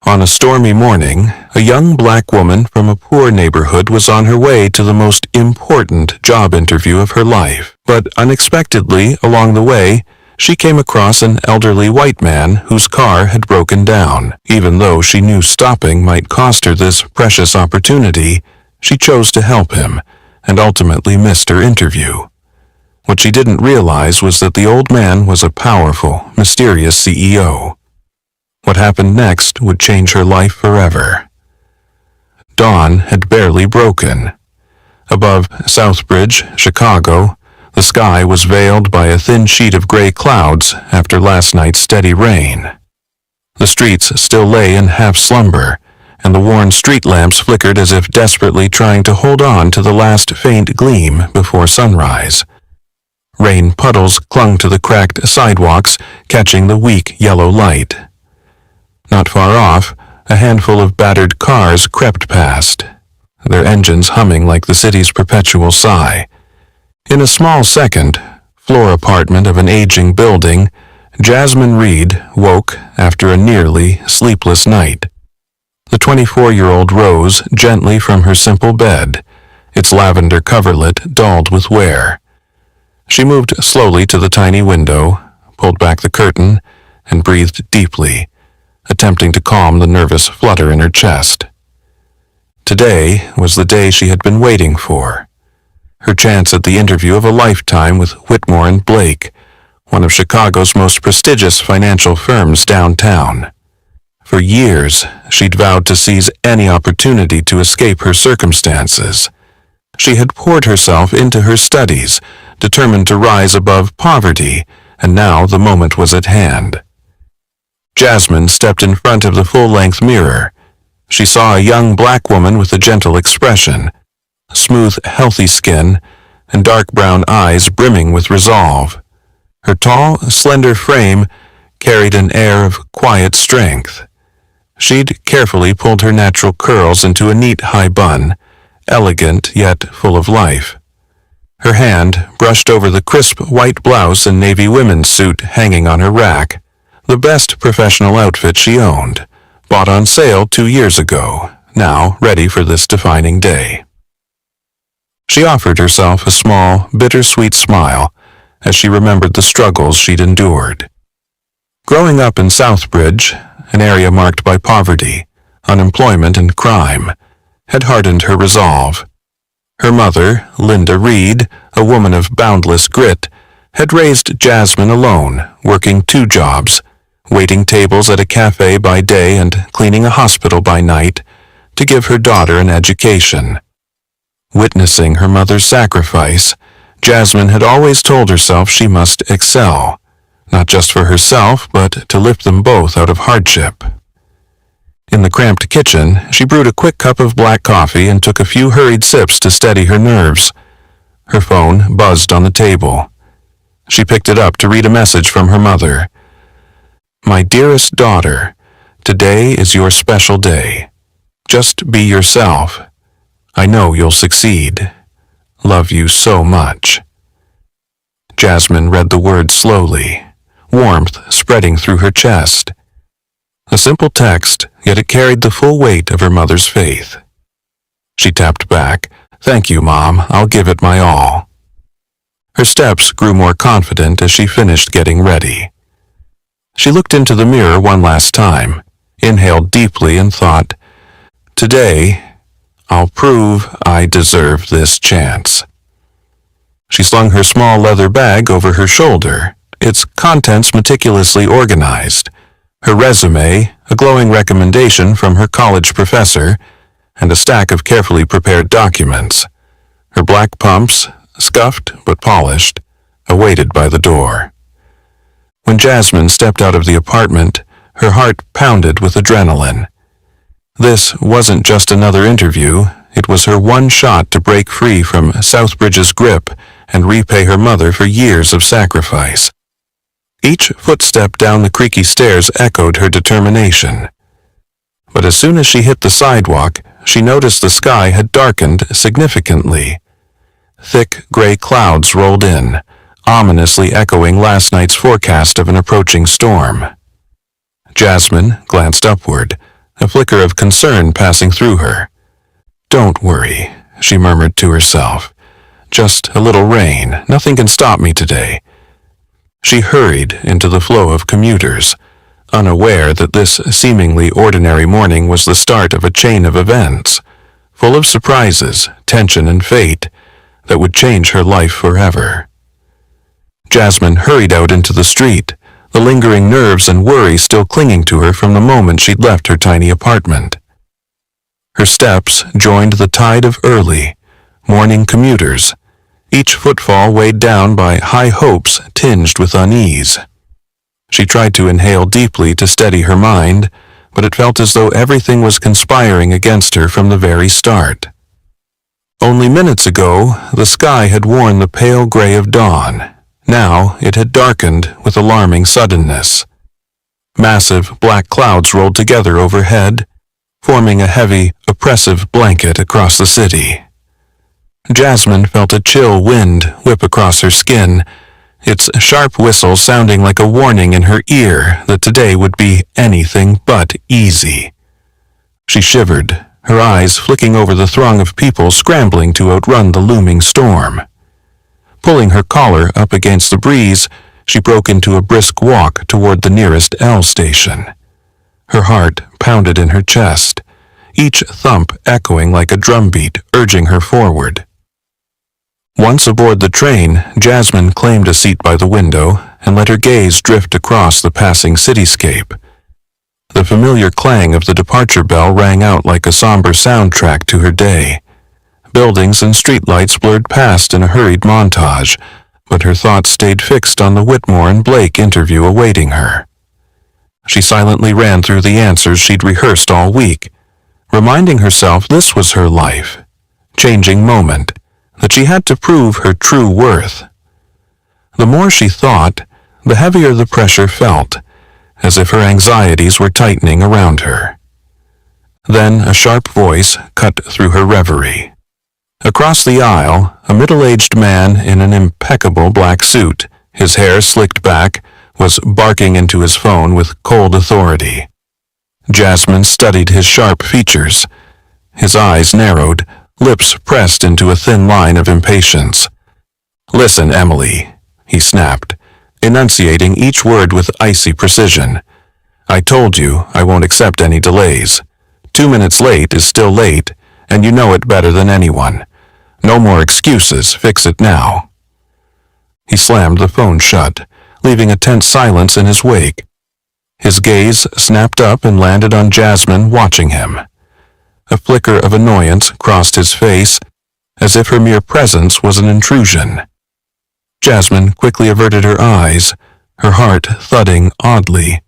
On a stormy morning, a young black woman from a poor neighborhood was on her way to the most important job interview of her life. But unexpectedly, along the way, she came across an elderly white man whose car had broken down. Even though she knew stopping might cost her this precious opportunity, she chose to help him and ultimately missed her interview. What she didn't realize was that the old man was a powerful, mysterious CEO. What happened next would change her life forever. Dawn had barely broken. Above Southbridge, Chicago, the sky was veiled by a thin sheet of gray clouds after last night's steady rain. The streets still lay in half slumber, and the worn street lamps flickered as if desperately trying to hold on to the last faint gleam before sunrise. Rain puddles clung to the cracked sidewalks, catching the weak yellow light. Not far off, a handful of battered cars crept past, their engines humming like the city's perpetual sigh. In a small second floor apartment of an aging building, Jasmine Reed woke after a nearly sleepless night. The 24-year-old rose gently from her simple bed, its lavender coverlet dulled with wear. She moved slowly to the tiny window, pulled back the curtain, and breathed deeply, attempting to calm the nervous flutter in her chest. Today was the day she had been waiting for. Her chance at the interview of a lifetime with Whitmore and Blake, one of Chicago's most prestigious financial firms downtown. For years, she'd vowed to seize any opportunity to escape her circumstances. She had poured herself into her studies, determined to rise above poverty, and now the moment was at hand. Jasmine stepped in front of the full-length mirror. She saw a young black woman with a gentle expression, smooth, healthy skin, and dark brown eyes brimming with resolve. Her tall, slender frame carried an air of quiet strength. She'd carefully pulled her natural curls into a neat high bun, elegant yet full of life. Her hand brushed over the crisp white blouse and navy women's suit hanging on her rack, the best professional outfit she owned, bought on sale 2 years ago, now ready for this defining day. She offered herself a small, bittersweet smile as she remembered the struggles she'd endured. Growing up in Southbridge, an area marked by poverty, unemployment, and crime, had hardened her resolve. Her mother, Linda Reed, a woman of boundless grit, had raised Jasmine alone, working 2 jobs, waiting tables at a cafe by day and cleaning a hospital by night, to give her daughter an education. Witnessing her mother's sacrifice, Jasmine had always told herself she must excel, not just for herself, but to lift them both out of hardship. In the cramped kitchen, she brewed a quick cup of black coffee and took a few hurried sips to steady her nerves. Her phone buzzed on the table. She picked it up to read a message from her mother. "My dearest daughter, today is your special day. Just be yourself. I know you'll succeed. Love you so much." Jasmine read the words slowly, warmth spreading through her chest. A simple text, yet it carried the full weight of her mother's faith. She tapped back, "Thank you, Mom. I'll give it my all." Her steps grew more confident as she finished getting ready. She looked into the mirror one last time, inhaled deeply, and thought, "Today, I'll prove I deserve this chance." She slung her small leather bag over her shoulder, its contents meticulously organized, her resume, a glowing recommendation from her college professor, and a stack of carefully prepared documents. Her black pumps, scuffed but polished, awaited by the door. When Jasmine stepped out of the apartment, her heart pounded with adrenaline. This wasn't just another interview, it was her one shot to break free from Southbridge's grip and repay her mother for years of sacrifice. Each footstep down the creaky stairs echoed her determination. But as soon as she hit the sidewalk, she noticed the sky had darkened significantly. Thick gray clouds rolled in, ominously echoing last night's forecast of an approaching storm. Jasmine glanced upward, a flicker of concern passing through her. "Don't worry," she murmured to herself. "Just a little rain. Nothing can stop me today." She hurried into the flow of commuters, unaware that this seemingly ordinary morning was the start of a chain of events, full of surprises, tension, and fate that would change her life forever. Jasmine hurried out into the street, the lingering nerves and worry still clinging to her from the moment she'd left her tiny apartment. Her steps joined the tide of early, morning commuters, each footfall weighed down by high hopes tinged with unease. She tried to inhale deeply to steady her mind, but it felt as though everything was conspiring against her from the very start. Only minutes ago, the sky had worn the pale gray of dawn. Now it had darkened with alarming suddenness. Massive black clouds rolled together overhead, forming a heavy, oppressive blanket across the city. Jasmine felt a chill wind whip across her skin, its sharp whistle sounding like a warning in her ear that today would be anything but easy. She shivered, her eyes flicking over the throng of people scrambling to outrun the looming storm. Pulling her collar up against the breeze, she broke into a brisk walk toward the nearest L station. Her heart pounded in her chest, each thump echoing like a drumbeat urging her forward. Once aboard the train, Jasmine claimed a seat by the window and let her gaze drift across the passing cityscape. The familiar clang of the departure bell rang out like a somber soundtrack to her day. Buildings and streetlights blurred past in a hurried montage, but her thoughts stayed fixed on the Whitmore and Blake interview awaiting her. She silently ran through the answers she'd rehearsed all week, reminding herself this was her life, changing moment, that she had to prove her true worth. The more she thought, the heavier the pressure felt, as if her anxieties were tightening around her. Then a sharp voice cut through her reverie. Across the aisle, a middle-aged man in an impeccable black suit, his hair slicked back, was barking into his phone with cold authority. Jasmine studied his sharp features. His eyes narrowed, lips pressed into a thin line of impatience. "Listen, Emily," he snapped, enunciating each word with icy precision. "I told you I won't accept any delays. 2 minutes late is still late, and you know it better than anyone. No more excuses, fix it now." He slammed the phone shut, leaving a tense silence in his wake. His gaze snapped up and landed on Jasmine watching him. A flicker of annoyance crossed his face, as if her mere presence was an intrusion. Jasmine quickly averted her eyes, her heart thudding oddly.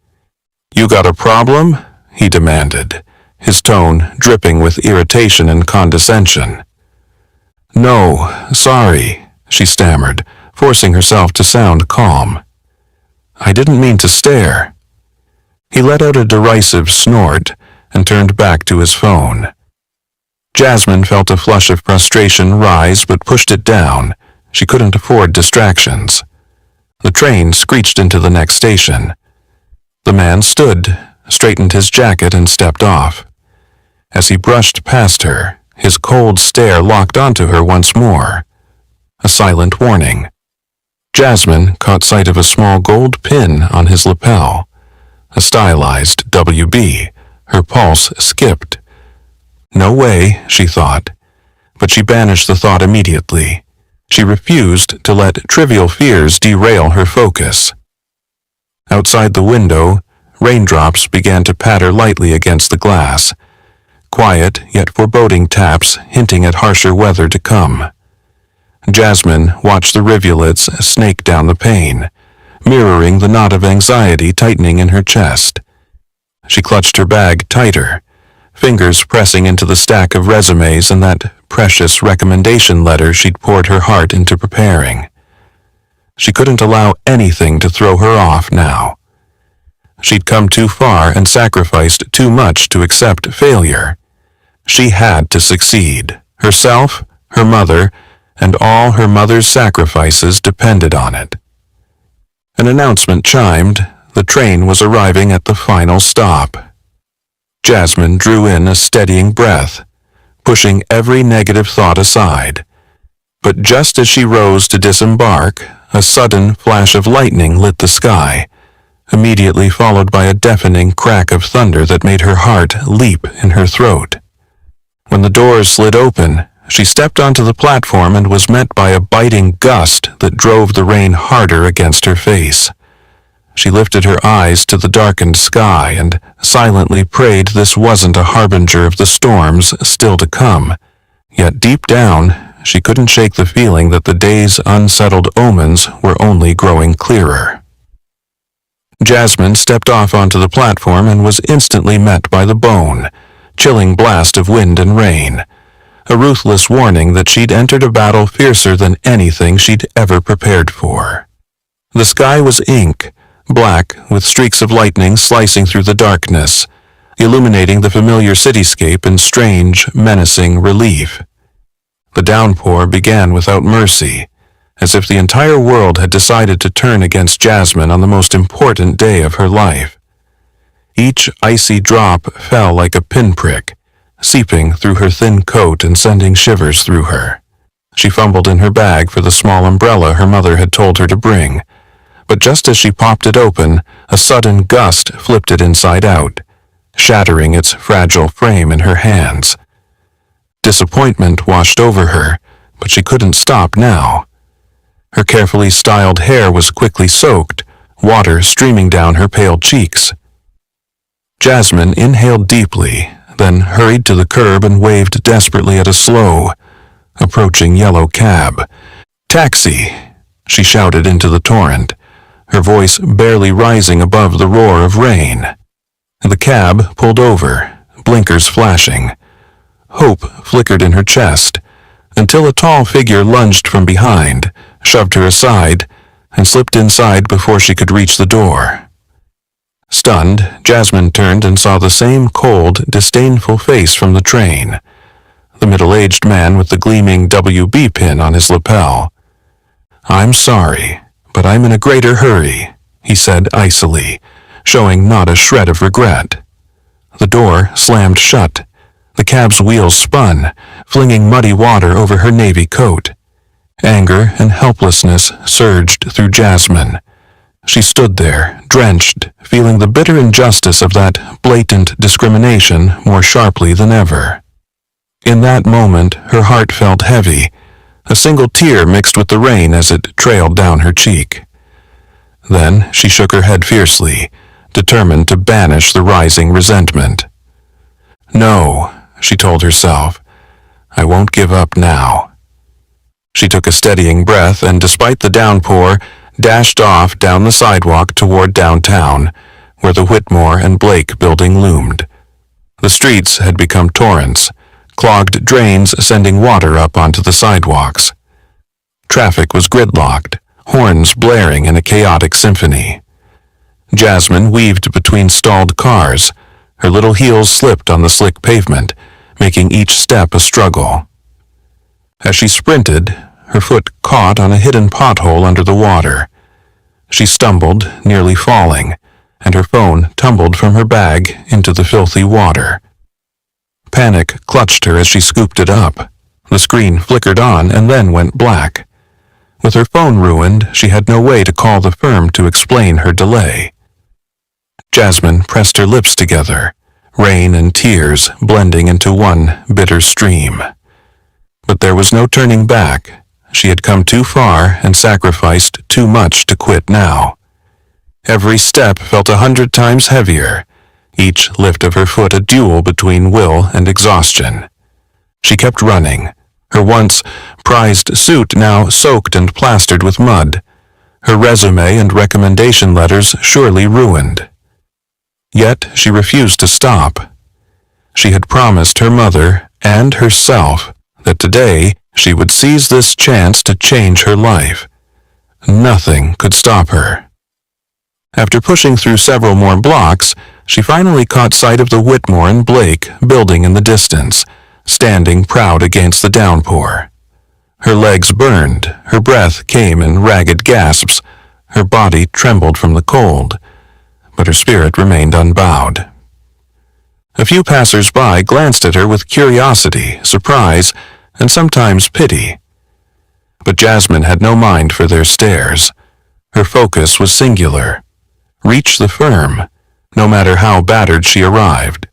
"You got a problem?" he demanded, his tone dripping with irritation and condescension. "No, sorry," she stammered, forcing herself to sound calm. "I didn't mean to stare." He let out a derisive snort and turned back to his phone. Jasmine felt a flush of frustration rise but pushed it down. She couldn't afford distractions. The train screeched into the next station. The man stood, straightened his jacket, and stepped off. As he brushed past her, his cold stare locked onto her once more. A silent warning. Jasmine caught sight of a small gold pin on his lapel. A stylized WB. Her pulse skipped. No way, she thought. But she banished the thought immediately. She refused to let trivial fears derail her focus. Outside the window, raindrops began to patter lightly against the glass. Quiet yet foreboding taps hinting at harsher weather to come. Jasmine watched the rivulets snake down the pane, mirroring the knot of anxiety tightening in her chest. She clutched her bag tighter, fingers pressing into the stack of resumes and that precious recommendation letter she'd poured her heart into preparing. She couldn't allow anything to throw her off now. She'd come too far and sacrificed too much to accept failure. She had to succeed. Herself, her mother, and all her mother's sacrifices depended on it. An announcement chimed. The train was arriving at the final stop. Jasmine drew in a steadying breath, pushing every negative thought aside. But just as she rose to disembark, a sudden flash of lightning lit the sky, immediately followed by a deafening crack of thunder that made her heart leap in her throat. When the doors slid open, she stepped onto the platform and was met by a biting gust that drove the rain harder against her face. She lifted her eyes to the darkened sky and silently prayed this wasn't a harbinger of the storms still to come. Yet deep down, she couldn't shake the feeling that the day's unsettled omens were only growing clearer. Jasmine stepped off onto the platform and was instantly met by the bone, chilling blast of wind and rain, a ruthless warning that she'd entered a battle fiercer than anything she'd ever prepared for. The sky was ink, black with streaks of lightning slicing through the darkness, illuminating the familiar cityscape in strange, menacing relief. The downpour began without mercy, as if the entire world had decided to turn against Jasmine on the most important day of her life. Each icy drop fell like a pinprick, seeping through her thin coat and sending shivers through her. She fumbled in her bag for the small umbrella her mother had told her to bring, but just as she popped it open, a sudden gust flipped it inside out, shattering its fragile frame in her hands. Disappointment washed over her, but she couldn't stop now. Her carefully styled hair was quickly soaked, water streaming down her pale cheeks. Jasmine inhaled deeply, then hurried to the curb and waved desperately at a slow, approaching yellow cab. "Taxi!" she shouted into the torrent, her voice barely rising above the roar of rain. The cab pulled over, blinkers flashing. Hope flickered in her chest, until a tall figure lunged from behind, shoved her aside, and slipped inside before she could reach the door. Stunned, Jasmine turned and saw the same cold, disdainful face from the train, the middle-aged man with the gleaming WB pin on his lapel. "I'm sorry, but I'm in a greater hurry," he said icily, showing not a shred of regret. The door slammed shut. The cab's wheels spun, flinging muddy water over her navy coat. Anger and helplessness surged through Jasmine. She stood there, drenched, feeling the bitter injustice of that blatant discrimination more sharply than ever. In that moment, her heart felt heavy. A single tear mixed with the rain as it trailed down her cheek. Then she shook her head fiercely, determined to banish the rising resentment. "No," she told herself, "I won't give up now." She took a steadying breath and, despite the downpour, dashed off down the sidewalk toward downtown, where the Whitmore and Blake building loomed. The streets had become torrents, clogged drains sending water up onto the sidewalks. Traffic was gridlocked, horns blaring in a chaotic symphony. Jasmine weaved between stalled cars. Her little heels slipped on the slick pavement, making each step a struggle. As she sprinted, her foot caught on a hidden pothole under the water. She stumbled, nearly falling, and her phone tumbled from her bag into the filthy water. Panic clutched her as she scooped it up. The screen flickered on and then went black. With her phone ruined, she had no way to call the firm to explain her delay. Jasmine pressed her lips together, rain and tears blending into one bitter stream. But there was no turning back. She had come too far and sacrificed too much to quit now. Every step felt 100 times heavier, each lift of her foot a duel between will and exhaustion. She kept running, her once prized suit now soaked and plastered with mud, her resume and recommendation letters surely ruined. Yet she refused to stop. She had promised her mother and herself that today she would seize this chance to change her life. Nothing could stop her. After pushing through several more blocks, she finally caught sight of the Whitmore and Blake building in the distance, standing proud against the downpour. Her legs burned, her breath came in ragged gasps, her body trembled from the cold, but her spirit remained unbowed. A few passers-by glanced at her with curiosity, surprise, and sometimes pity. But Jasmine had no mind for their stares. Her focus was singular. Reach the firm, no matter how battered she arrived.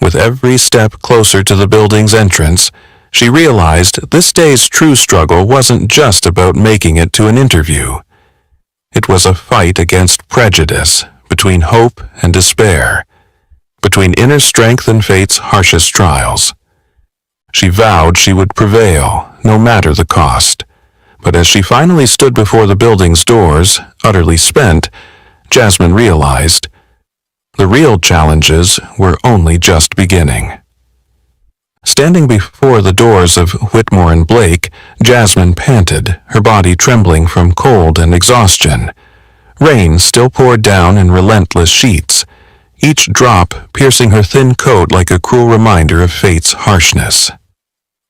With every step closer to the building's entrance, she realized this day's true struggle wasn't just about making it to an interview. It was a fight against prejudice, between hope and despair, between inner strength and fate's harshest trials. She vowed she would prevail, no matter the cost. But as she finally stood before the building's doors, utterly spent, Jasmine realized the real challenges were only just beginning. Standing before the doors of Whitmore and Blake, Jasmine panted, her body trembling from cold and exhaustion. Rain still poured down in relentless sheets, each drop piercing her thin coat like a cruel reminder of fate's harshness.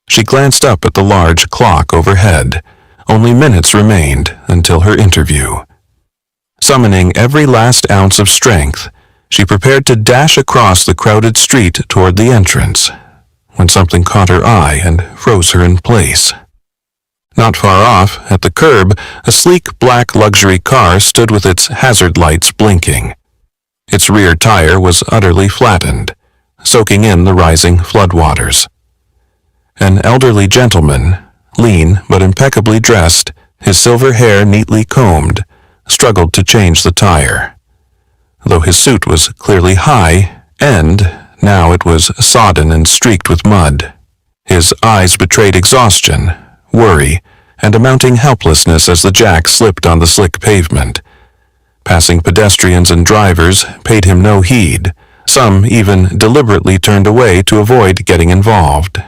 She glanced up at the large clock overhead. Only minutes remained until her interview. Summoning every last ounce of strength, she prepared to dash across the crowded street toward the entrance, when something caught her eye and froze her in place. Not far off, at the curb, a sleek black luxury car stood with its hazard lights blinking. Its rear tire was utterly flattened, soaking in the rising floodwaters. An elderly gentleman, lean but impeccably dressed, his silver hair neatly combed, struggled to change the tire. Though his suit was clearly high, and now it was sodden and streaked with mud. His eyes betrayed exhaustion, worry, and a mounting helplessness as the jack slipped on the slick pavement. Passing pedestrians and drivers paid him no heed. Some even deliberately turned away to avoid getting involved.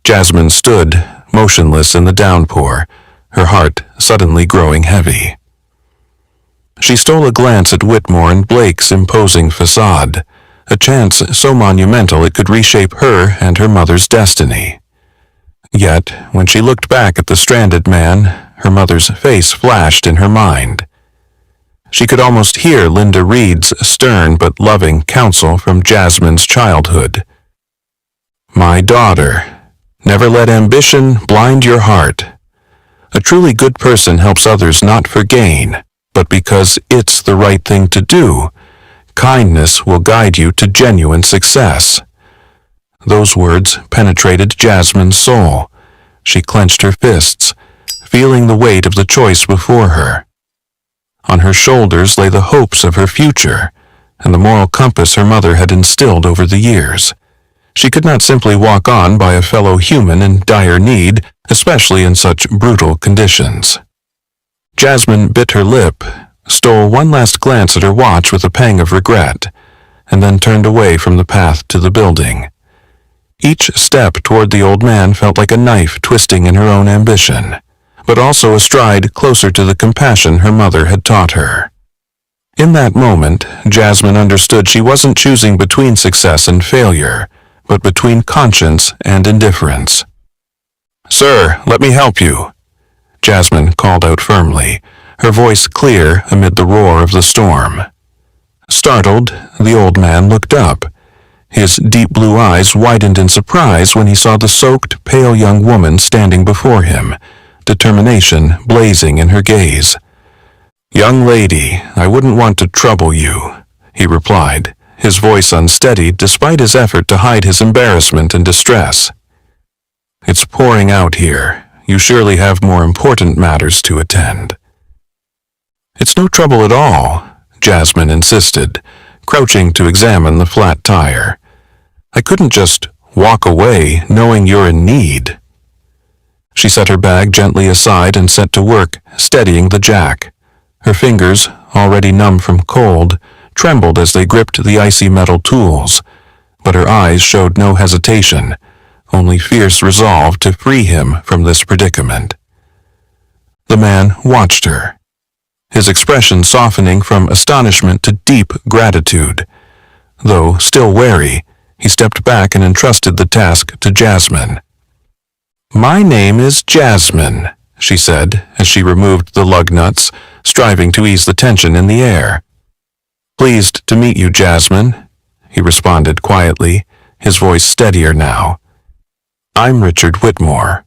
Jasmine stood, motionless in the downpour, her heart suddenly growing heavy. She stole a glance at Whitmore and Blake's imposing facade, a chance so monumental it could reshape her and her mother's destiny. Yet, when she looked back at the stranded man, her mother's face flashed in her mind. She could almost hear Linda Reed's stern but loving counsel from Jasmine's childhood. "My daughter, never let ambition blind your heart. A truly good person helps others not for gain, but because it's the right thing to do. Kindness will guide you to genuine success." Those words penetrated Jasmine's soul. She clenched her fists, feeling the weight of the choice before her. On her shoulders lay the hopes of her future, and the moral compass her mother had instilled over the years. She could not simply walk on by a fellow human in dire need, especially in such brutal conditions. Jasmine bit her lip, stole one last glance at her watch with a pang of regret, and then turned away from the path to the building. Each step toward the old man felt like a knife twisting in her own ambition, but also a stride closer to the compassion her mother had taught her. In that moment, Jasmine understood she wasn't choosing between success and failure, but between conscience and indifference. "Sir, let me help you," Jasmine called out firmly, her voice clear amid the roar of the storm. Startled, the old man looked up. His deep blue eyes widened in surprise when he saw the soaked, pale young woman standing before him, determination blazing in her gaze. "Young lady, I wouldn't want to trouble you," he replied, his voice unsteady despite his effort to hide his embarrassment and distress. "It's pouring out here. You surely have more important matters to attend." "It's no trouble at all," Jasmine insisted, crouching to examine the flat tire. "I couldn't just walk away knowing you're in need." She set her bag gently aside and set to work, steadying the jack. Her fingers, already numb from cold, trembled as they gripped the icy metal tools, but her eyes showed no hesitation, only fierce resolve to free him from this predicament. The man watched her, his expression softening from astonishment to deep gratitude. Though still wary, he stepped back and entrusted the task to Jasmine. "My name is Jasmine," she said as she removed the lug nuts, striving to ease the tension in the air. "Pleased to meet you, Jasmine," he responded quietly, his voice steadier now. "I'm Richard Whitmore."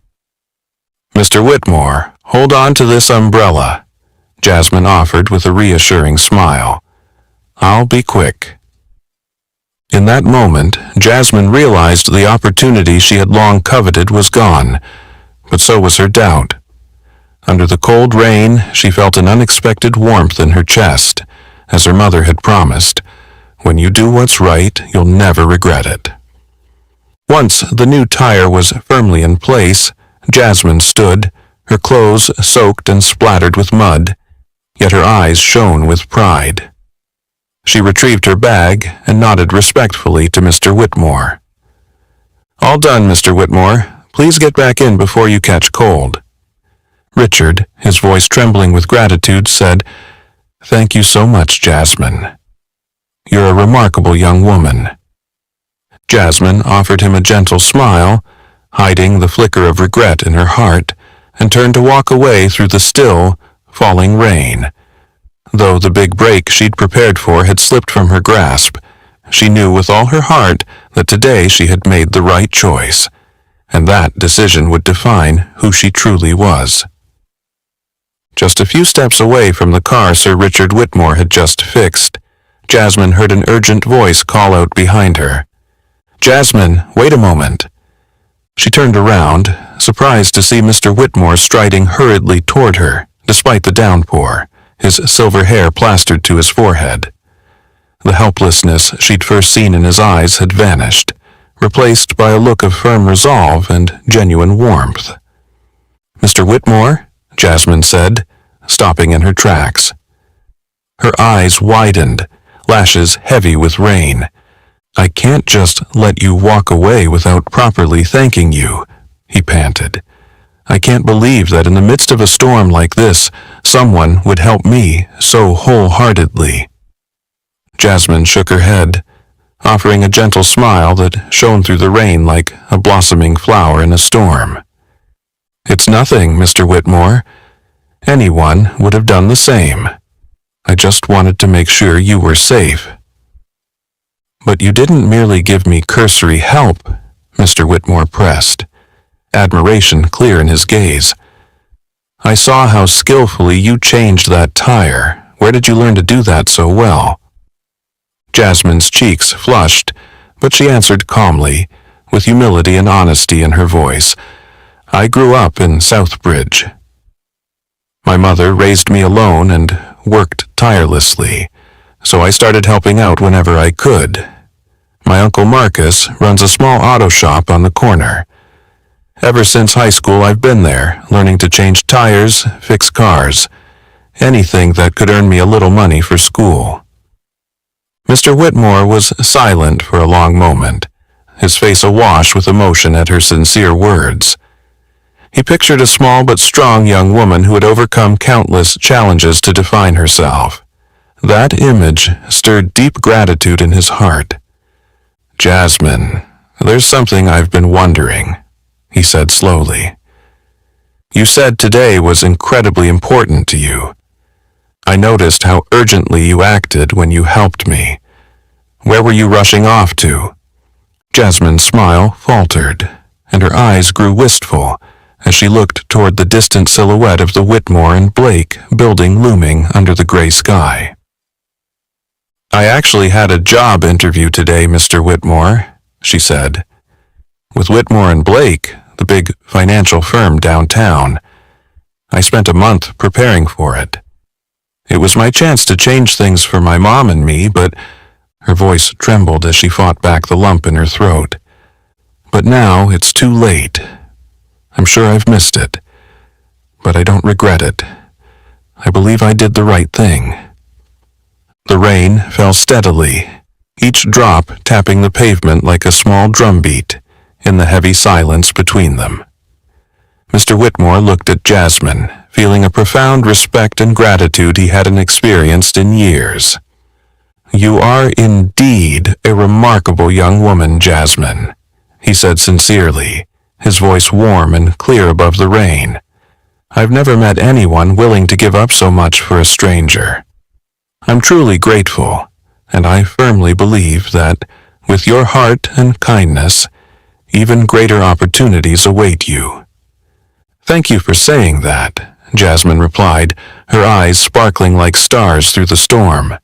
"Mr. Whitmore, hold on to this umbrella," Jasmine offered with a reassuring smile. "I'll be quick." In that moment, Jasmine realized the opportunity she had long coveted was gone, but so was her doubt. Under the cold rain, she felt an unexpected warmth in her chest, as her mother had promised. When you do what's right, you'll never regret it. Once the new tire was firmly in place, Jasmine stood, her clothes soaked and splattered with mud, yet her eyes shone with pride. She retrieved her bag and nodded respectfully to Mr. Whitmore. "All done, Mr. Whitmore. Please get back in before you catch cold." Richard, his voice trembling with gratitude, said, "Thank you so much, Jasmine. You're a remarkable young woman." Jasmine offered him a gentle smile, hiding the flicker of regret in her heart, and turned to walk away through the still, falling rain. Though the big break she'd prepared for had slipped from her grasp, she knew with all her heart that today she had made the right choice, and that decision would define who she truly was. Just a few steps away from the car Sir Richard Whitmore had just fixed, Jasmine heard an urgent voice call out behind her. "Jasmine, wait a moment." She turned around, surprised to see Mr. Whitmore striding hurriedly toward her, despite the downpour, his silver hair plastered to his forehead. The helplessness she'd first seen in his eyes had vanished, replaced by a look of firm resolve and genuine warmth. "Mr. Whitmore?" Jasmine said, stopping in her tracks. Her eyes widened, lashes heavy with rain. "I can't just let you walk away without properly thanking you," he panted. "I can't believe that in the midst of a storm like this, someone would help me so wholeheartedly." Jasmine shook her head, offering a gentle smile that shone through the rain like a blossoming flower in a storm. "It's nothing, Mr. Whitmore. Anyone would have done the same. I just wanted to make sure you were safe." "But you didn't merely give me cursory help," Mr. Whitmore pressed, admiration clear in his gaze. "I saw how skillfully you changed that tire. Where did you learn to do that so well?" Jasmine's cheeks flushed, but she answered calmly, with humility and honesty in her voice. "I grew up in Southbridge. My mother raised me alone and worked tirelessly, so I started helping out whenever I could. My Uncle Marcus runs a small auto shop on the corner. Ever since high school I've been there, learning to change tires, fix cars, anything that could earn me a little money for school." Mr. Whitmore was silent for a long moment, his face awash with emotion at her sincere words. He pictured a small but strong young woman who had overcome countless challenges to define herself. That image stirred deep gratitude in his heart. "Jasmine, there's something I've been wondering," he said slowly. "You said today was incredibly important to you. I noticed how urgently you acted when you helped me. Where were you rushing off to?" Jasmine's smile faltered, and her eyes grew wistful as she looked toward the distant silhouette of the Whitmore and Blake building looming under the gray sky. "I actually had a job interview today, Mr. Whitmore," she said. "With Whitmore and Blake, the big financial firm downtown. I spent a month preparing for it. It was my chance to change things for my mom and me, but..." Her voice trembled as she fought back the lump in her throat. "But now it's too late. I'm sure I've missed it, but I don't regret it. I believe I did the right thing." The rain fell steadily, each drop tapping the pavement like a small drumbeat in the heavy silence between them. Mr. Whitmore looked at Jasmine, feeling a profound respect and gratitude he hadn't experienced in years. "You are indeed a remarkable young woman, Jasmine," he said sincerely, his voice warm and clear above the rain. "I've never met anyone willing to give up so much for a stranger. I'm truly grateful, and I firmly believe that, with your heart and kindness, even greater opportunities await you." "Thank you for saying that," Jasmine replied, her eyes sparkling like stars through the storm.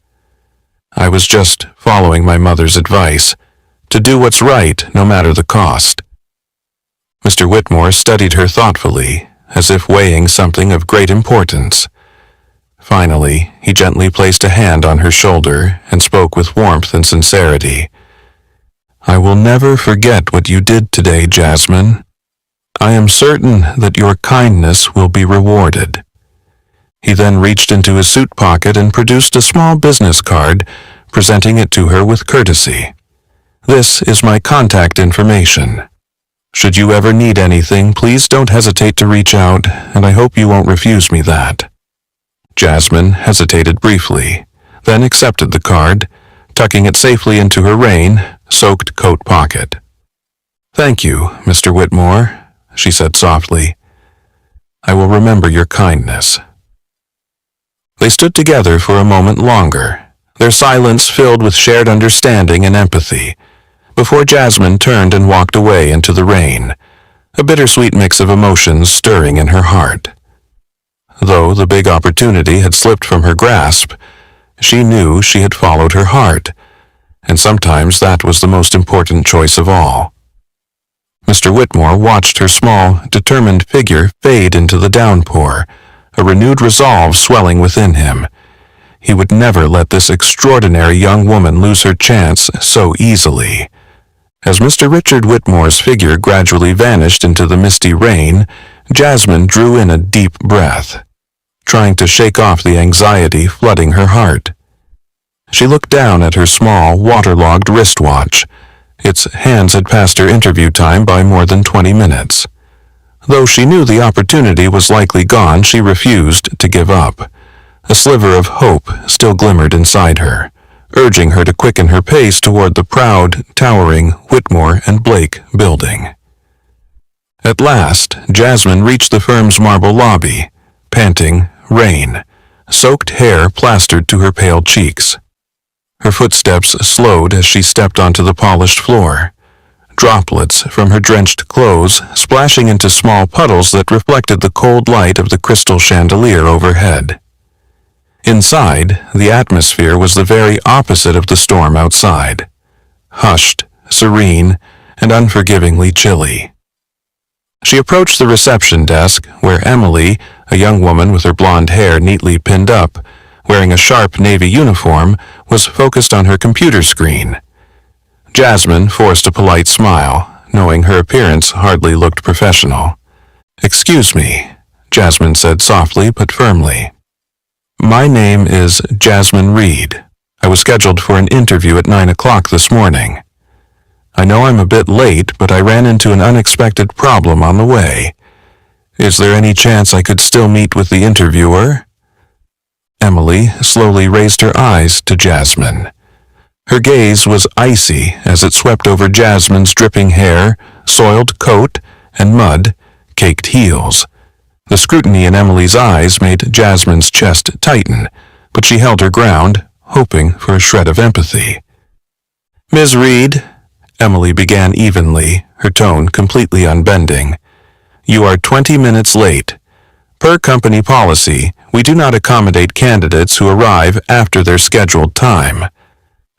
"I was just following my mother's advice, to do what's right no matter the cost." Mr. Whitmore studied her thoughtfully, as if weighing something of great importance. Finally, he gently placed a hand on her shoulder and spoke with warmth and sincerity. "I will never forget what you did today, Jasmine. I am certain that your kindness will be rewarded." He then reached into his suit pocket and produced a small business card, presenting it to her with courtesy. "This is my contact information. Should you ever need anything, please don't hesitate to reach out, and I hope you won't refuse me that." Jasmine hesitated briefly, then accepted the card, tucking it safely into her rain-soaked coat pocket. "Thank you, Mr. Whitmore," she said softly. "I will remember your kindness." They stood together for a moment longer, their silence filled with shared understanding and empathy, before Jasmine turned and walked away into the rain, a bittersweet mix of emotions stirring in her heart. Though the big opportunity had slipped from her grasp, she knew she had followed her heart, and sometimes that was the most important choice of all. Mr. Whitmore watched her small, determined figure fade into the downpour, a renewed resolve swelling within him. He would never let this extraordinary young woman lose her chance so easily. As Mr. Richard Whitmore's figure gradually vanished into the misty rain, Jasmine drew in a deep breath, trying to shake off the anxiety flooding her heart. She looked down at her small, waterlogged wristwatch. Its hands had passed her interview time by more than 20 minutes. Though she knew the opportunity was likely gone, she refused to give up. A sliver of hope still glimmered inside her, urging her to quicken her pace toward the proud, towering Whitmore and Blake building. At last, Jasmine reached the firm's marble lobby, panting, rain, soaked hair plastered to her pale cheeks. Her footsteps slowed as she stepped onto the polished floor, droplets from her drenched clothes splashing into small puddles that reflected the cold light of the crystal chandelier overhead. Inside, the atmosphere was the very opposite of the storm outside, hushed, serene, and unforgivingly chilly. She approached the reception desk, where Emily, a young woman with her blonde hair neatly pinned up, wearing a sharp navy uniform, was focused on her computer screen. Jasmine forced a polite smile, knowing her appearance hardly looked professional. "Excuse me," Jasmine said softly but firmly. "My name is Jasmine Reed. I was scheduled for an interview at 9 o'clock this morning. I know I'm a bit late, but I ran into an unexpected problem on the way. Is there any chance I could still meet with the interviewer?" Emily slowly raised her eyes to Jasmine. Her gaze was icy as it swept over Jasmine's dripping hair, soiled coat, and mud-caked heels. The scrutiny in Emily's eyes made Jasmine's chest tighten, but she held her ground, hoping for a shred of empathy. "Ms. Reed," Emily began evenly, her tone completely unbending, "you are 20 minutes late. Per company policy, we do not accommodate candidates who arrive after their scheduled time.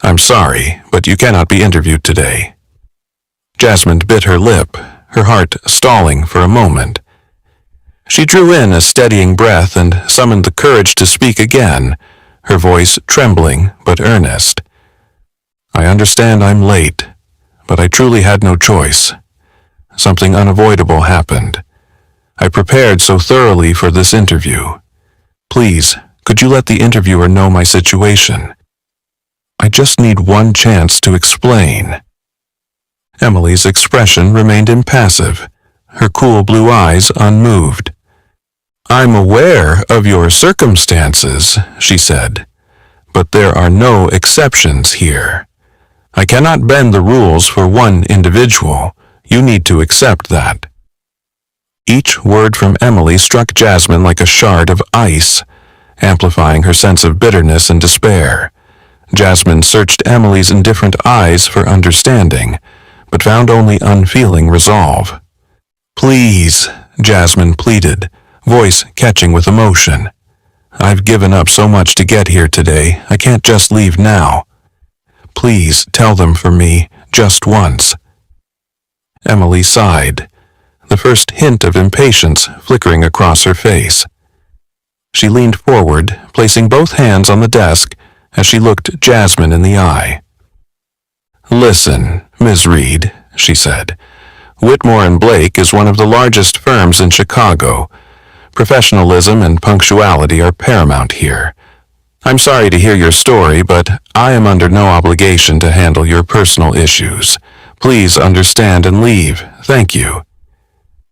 I'm sorry, but you cannot be interviewed today." Jasmine bit her lip, her heart stalling for a moment. She drew in a steadying breath and summoned the courage to speak again, her voice trembling but earnest. "I understand I'm late, but I truly had no choice. Something unavoidable happened. I prepared so thoroughly for this interview. Please, could you let the interviewer know my situation? I just need one chance to explain." Emily's expression remained impassive, her cool blue eyes unmoved. "I'm aware of your circumstances," she said, "but there are no exceptions here. I cannot bend the rules for one individual. You need to accept that." Each word from Emily struck Jasmine like a shard of ice, amplifying her sense of bitterness and despair. Jasmine searched Emily's indifferent eyes for understanding, but found only unfeeling resolve. "Please," Jasmine pleaded, voice catching with emotion. "I've given up so much to get here today, I can't just leave now. Please tell them for me, just once." Emily sighed, the first hint of impatience flickering across her face. She leaned forward, placing both hands on the desk as she looked Jasmine in the eye. "Listen, Ms. Reed," she said. "Whitmore and Blake is one of the largest firms in Chicago. Professionalism and punctuality are paramount here. I'm sorry to hear your story, but I am under no obligation to handle your personal issues. Please understand and leave. Thank you."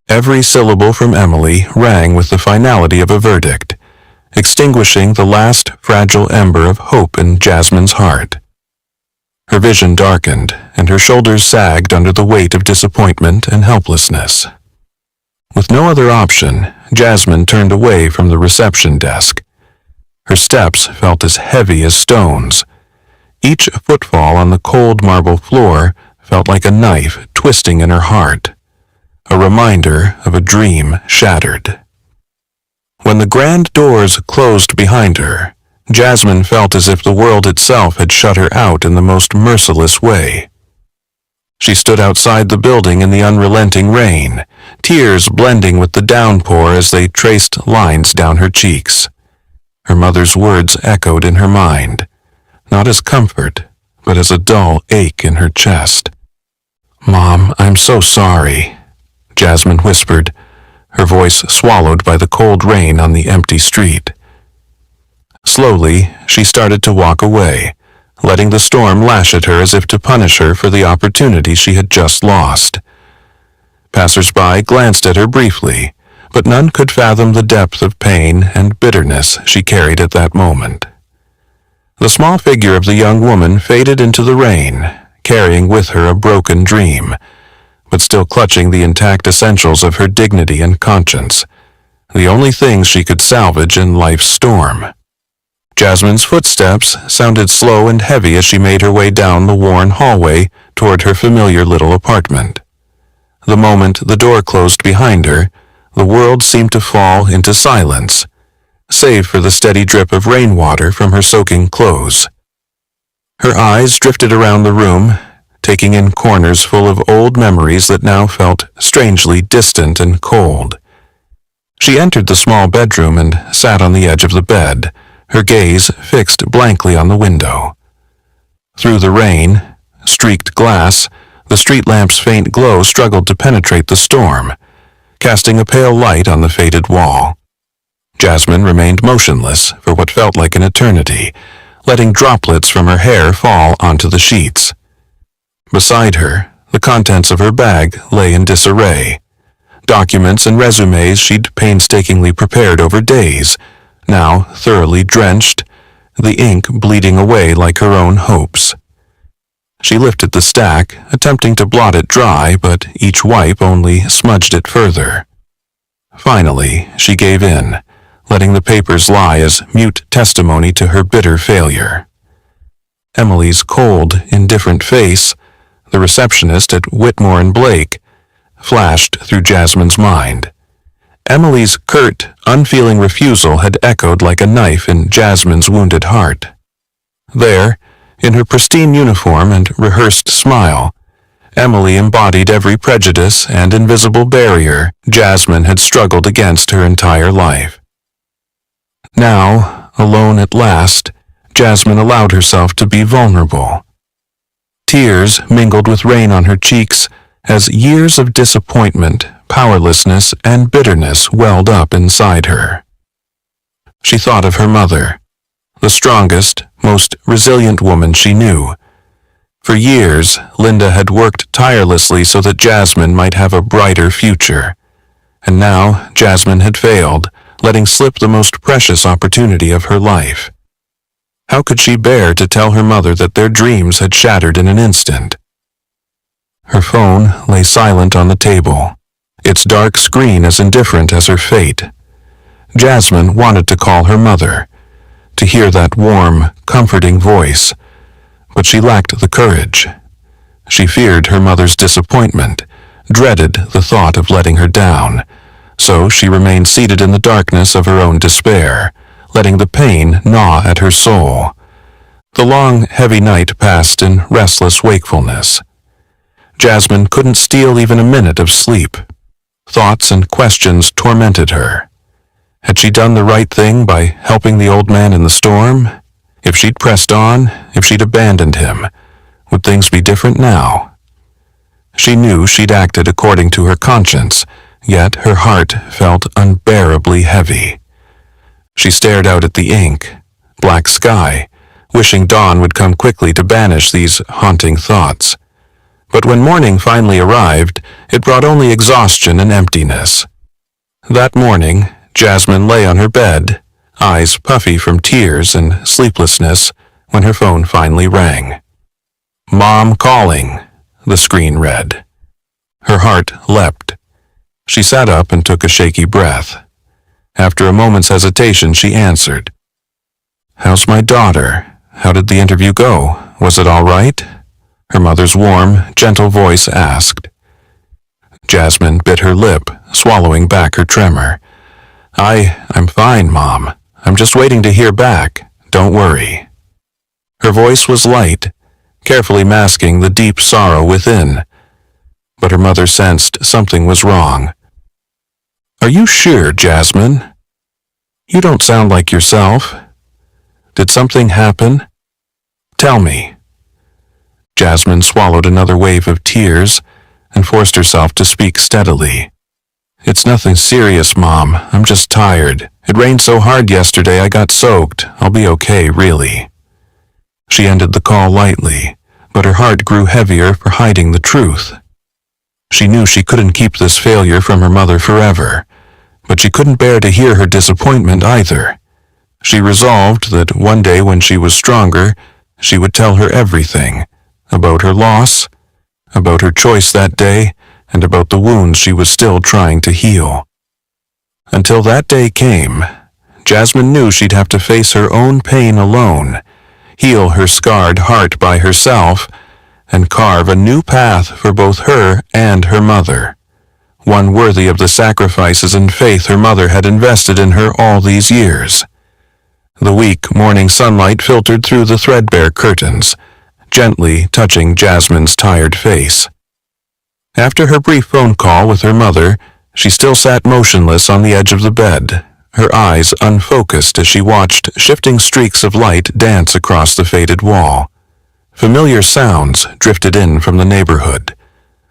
Every syllable from Emily rang with the finality of a verdict, extinguishing the last fragile ember of hope in Jasmine's heart. Her vision darkened, and her shoulders sagged under the weight of disappointment and helplessness. With no other option, Jasmine turned away from the reception desk. Her steps felt as heavy as stones. Each footfall on the cold marble floor felt like a knife twisting in her heart, a reminder of a dream shattered. When the grand doors closed behind her, Jasmine felt as if the world itself had shut her out in the most merciless way. She stood outside the building in the unrelenting rain, tears blending with the downpour as they traced lines down her cheeks. Her mother's words echoed in her mind, not as comfort, but as a dull ache in her chest. "Mom, I'm so sorry," Jasmine whispered, her voice swallowed by the cold rain on the empty street. Slowly, she started to walk away, letting the storm lash at her as if to punish her for the opportunity she had just lost. Passers-by glanced at her briefly, but none could fathom the depth of pain and bitterness she carried at that moment. The small figure of the young woman faded into the rain, carrying with her a broken dream, but still clutching the intact essentials of her dignity and conscience, the only things she could salvage in life's storm. Jasmine's footsteps sounded slow and heavy as she made her way down the worn hallway toward her familiar little apartment. The moment the door closed behind her, the world seemed to fall into silence, save for the steady drip of rainwater from her soaking clothes. Her eyes drifted around the room, taking in corners full of old memories that now felt strangely distant and cold. She entered the small bedroom and sat on the edge of the bed, her gaze fixed blankly on the window. Through the rain, streaked glass, the street lamp's faint glow struggled to penetrate the storm, casting a pale light on the faded wall. Jasmine remained motionless for what felt like an eternity, letting droplets from her hair fall onto the sheets. Beside her, the contents of her bag lay in disarray. Documents and resumes she'd painstakingly prepared over days, now thoroughly drenched, the ink bleeding away like her own hopes. She lifted the stack, attempting to blot it dry, but each wipe only smudged it further. Finally, she gave in, letting the papers lie as mute testimony to her bitter failure. Emily's cold, indifferent face, the receptionist at Whitmore and Blake, flashed through Jasmine's mind. Emily's curt, unfeeling refusal had echoed like a knife in Jasmine's wounded heart. There, in her pristine uniform and rehearsed smile, Emily embodied every prejudice and invisible barrier Jasmine had struggled against her entire life. Now, alone at last, Jasmine allowed herself to be vulnerable. Tears mingled with rain on her cheeks as years of disappointment, powerlessness, and bitterness welled up inside her. She thought of her mother, the strongest, most resilient woman she knew. For years, Linda had worked tirelessly so that Jasmine might have a brighter future. And now Jasmine had failed, letting slip the most precious opportunity of her life. How could she bear to tell her mother that their dreams had shattered in an instant? Her phone lay silent on the table, its dark screen as indifferent as her fate. Jasmine wanted to call her mother, to hear that warm, comforting voice, but she lacked the courage. She feared her mother's disappointment, dreaded the thought of letting her down, so she remained seated in the darkness of her own despair, letting the pain gnaw at her soul. The long, heavy night passed in restless wakefulness. Jasmine couldn't steal even a minute of sleep. Thoughts and questions tormented her. Had she done the right thing by helping the old man in the storm? If she'd pressed on, if she'd abandoned him, would things be different now? She knew she'd acted according to her conscience, yet her heart felt unbearably heavy. She stared out at the ink, black sky, wishing dawn would come quickly to banish these haunting thoughts. But when morning finally arrived, it brought only exhaustion and emptiness. That morning, Jasmine lay on her bed, eyes puffy from tears and sleeplessness, when her phone finally rang. "Mom calling," the screen read. Her heart leapt. She sat up and took a shaky breath. After a moment's hesitation, she answered. "How's my daughter? How did the interview go? Was it all right?" her mother's warm, gentle voice asked. Jasmine bit her lip, swallowing back her tremor. I'm fine, Mom. I'm just waiting to hear back. Don't worry." Her voice was light, carefully masking the deep sorrow within. But her mother sensed something was wrong. "Are you sure, Jasmine? You don't sound like yourself. Did something happen? Tell me." Jasmine swallowed another wave of tears and forced herself to speak steadily. "It's nothing serious, Mom. I'm just tired. It rained so hard yesterday I got soaked. I'll be okay, really." She ended the call lightly, but her heart grew heavier for hiding the truth. She knew she couldn't keep this failure from her mother forever, but she couldn't bear to hear her disappointment either. She resolved that one day when she was stronger, she would tell her everything, about her loss, about her choice that day, and about the wounds she was still trying to heal. Until that day came, Jasmine knew she'd have to face her own pain alone, heal her scarred heart by herself, and carve a new path for both her and her mother, one worthy of the sacrifices and faith her mother had invested in her all these years. The weak morning sunlight filtered through the threadbare curtains, gently touching Jasmine's tired face. After her brief phone call with her mother, she still sat motionless on the edge of the bed, her eyes unfocused as she watched shifting streaks of light dance across the faded wall. Familiar sounds drifted in from the neighborhood,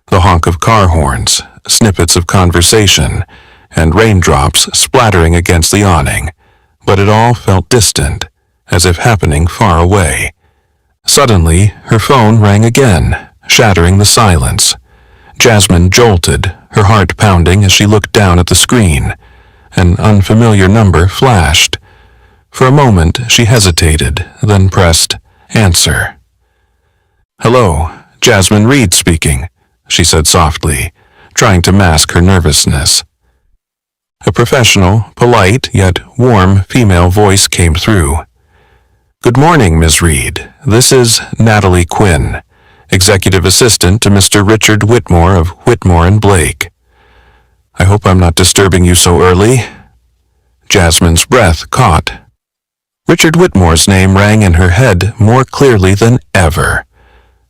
the honk of car horns, snippets of conversation, and raindrops splattering against the awning, but it all felt distant, as if happening far away. Suddenly, her phone rang again, shattering the silence. Jasmine jolted, her heart pounding as she looked down at the screen. An unfamiliar number flashed. For a moment, she hesitated, then pressed answer. "Hello, Jasmine Reed speaking," she said softly, trying to mask her nervousness. A professional, polite, yet warm female voice came through. "Good morning, Ms. Reed. This is Natalie Quinn, Executive Assistant to Mr. Richard Whitmore of Whitmore and Blake. I hope I'm not disturbing you so early." Jasmine's breath caught. Richard Whitmore's name rang in her head more clearly than ever.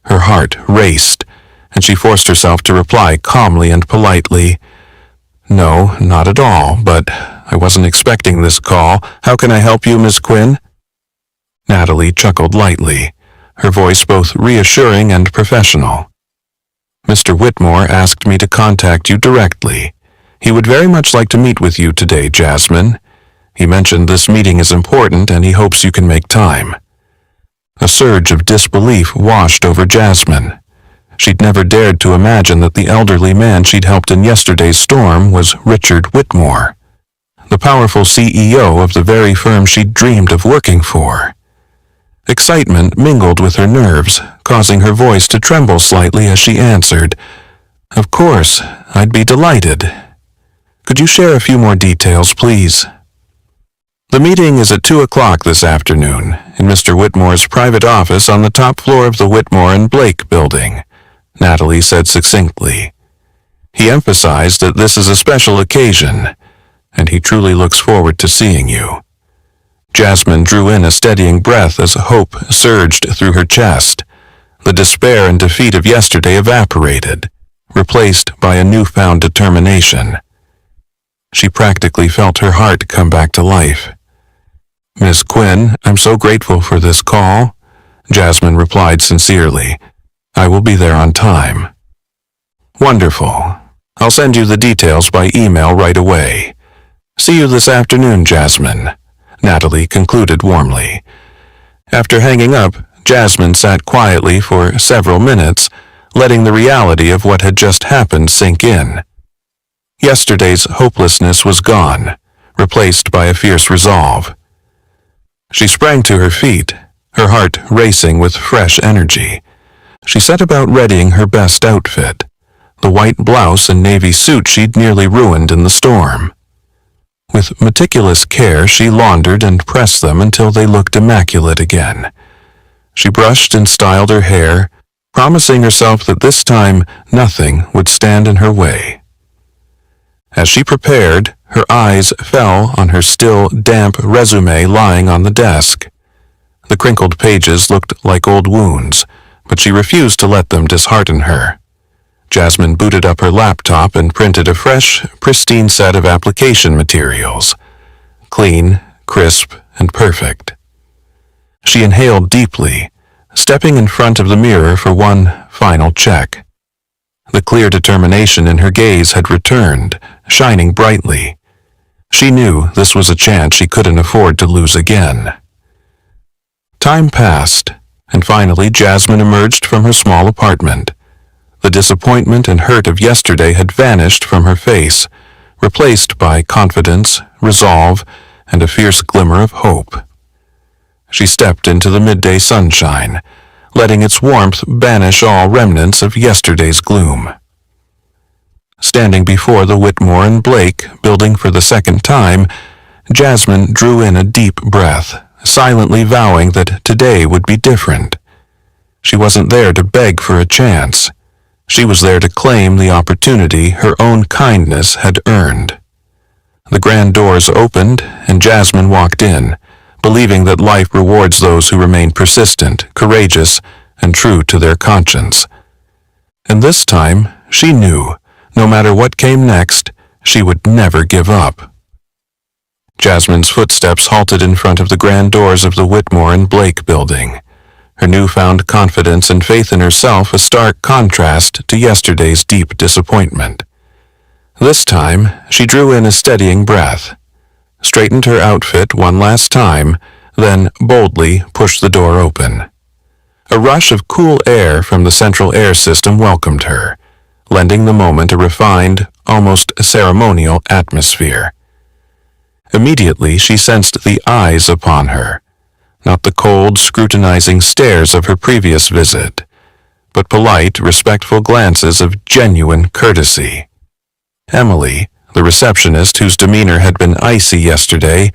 Her heart raced, and she forced herself to reply calmly and politely, "No, not at all, but I wasn't expecting this call. How can I help you, Miss Quinn?" Natalie chuckled lightly, her voice both reassuring and professional. "Mr. Whitmore asked me to contact you directly. He would very much like to meet with you today, Jasmine. He mentioned this meeting is important and he hopes you can make time." A surge of disbelief washed over Jasmine. She'd never dared to imagine that the elderly man she'd helped in yesterday's storm was Richard Whitmore, the powerful CEO of the very firm she'd dreamed of working for. Excitement mingled with her nerves, causing her voice to tremble slightly as she answered, "Of course, I'd be delighted. Could you share a few more details, please?" The meeting is at 2 o'clock this afternoon in Mr. Whitmore's private office on the top floor of the Whitmore and Blake building, Natalie said succinctly. He emphasized that this is a special occasion, and he truly looks forward to seeing you. Jasmine drew in a steadying breath as hope surged through her chest. The despair and defeat of yesterday evaporated, replaced by a newfound determination. She practically felt her heart come back to life. Miss Quinn, I'm so grateful for this call, Jasmine replied sincerely. I will be there on time. Wonderful. I'll send you the details by email right away. See you this afternoon, Jasmine, Natalie concluded warmly. After hanging up, Jasmine sat quietly for several minutes, letting the reality of what had just happened sink in. Yesterday's hopelessness was gone, replaced by a fierce resolve. She sprang to her feet, her heart racing with fresh energy. She set about readying her best outfit, the white blouse and navy suit she'd nearly ruined in the storm. With meticulous care, she laundered and pressed them until they looked immaculate again. She brushed and styled her hair, promising herself that this time nothing would stand in her way. As she prepared, her eyes fell on her still damp resume lying on the desk. The crinkled pages looked like old wounds, but she refused to let them dishearten her. Jasmine booted up her laptop and printed a fresh, pristine set of application materials. Clean, crisp, and perfect. She inhaled deeply, stepping in front of the mirror for one final check. The clear determination in her gaze had returned, shining brightly. She knew this was a chance she couldn't afford to lose again. Time passed, and finally Jasmine emerged from her small apartment. The disappointment and hurt of yesterday had vanished from her face, replaced by confidence, resolve, and a fierce glimmer of hope. She stepped into the midday sunshine, letting its warmth banish all remnants of yesterday's gloom. Standing before the Whitmore and Blake building for the second time, Jasmine drew in a deep breath, silently vowing that today would be different. She wasn't there to beg for a chance. She was there to claim the opportunity her own kindness had earned. The grand doors opened, and Jasmine walked in, believing that life rewards those who remain persistent, courageous, and true to their conscience. And this time, she knew, no matter what came next, she would never give up. Jasmine's footsteps halted in front of the grand doors of the Whitmore and Blake building, her newfound confidence and faith in herself a stark contrast to yesterday's deep disappointment. This time, she drew in a steadying breath, straightened her outfit one last time, then boldly pushed the door open. A rush of cool air from the central air system welcomed her, lending the moment a refined, almost ceremonial atmosphere. Immediately she sensed the eyes upon her, not the cold, scrutinizing stares of her previous visit, but polite, respectful glances of genuine courtesy. Emily, the receptionist whose demeanor had been icy yesterday,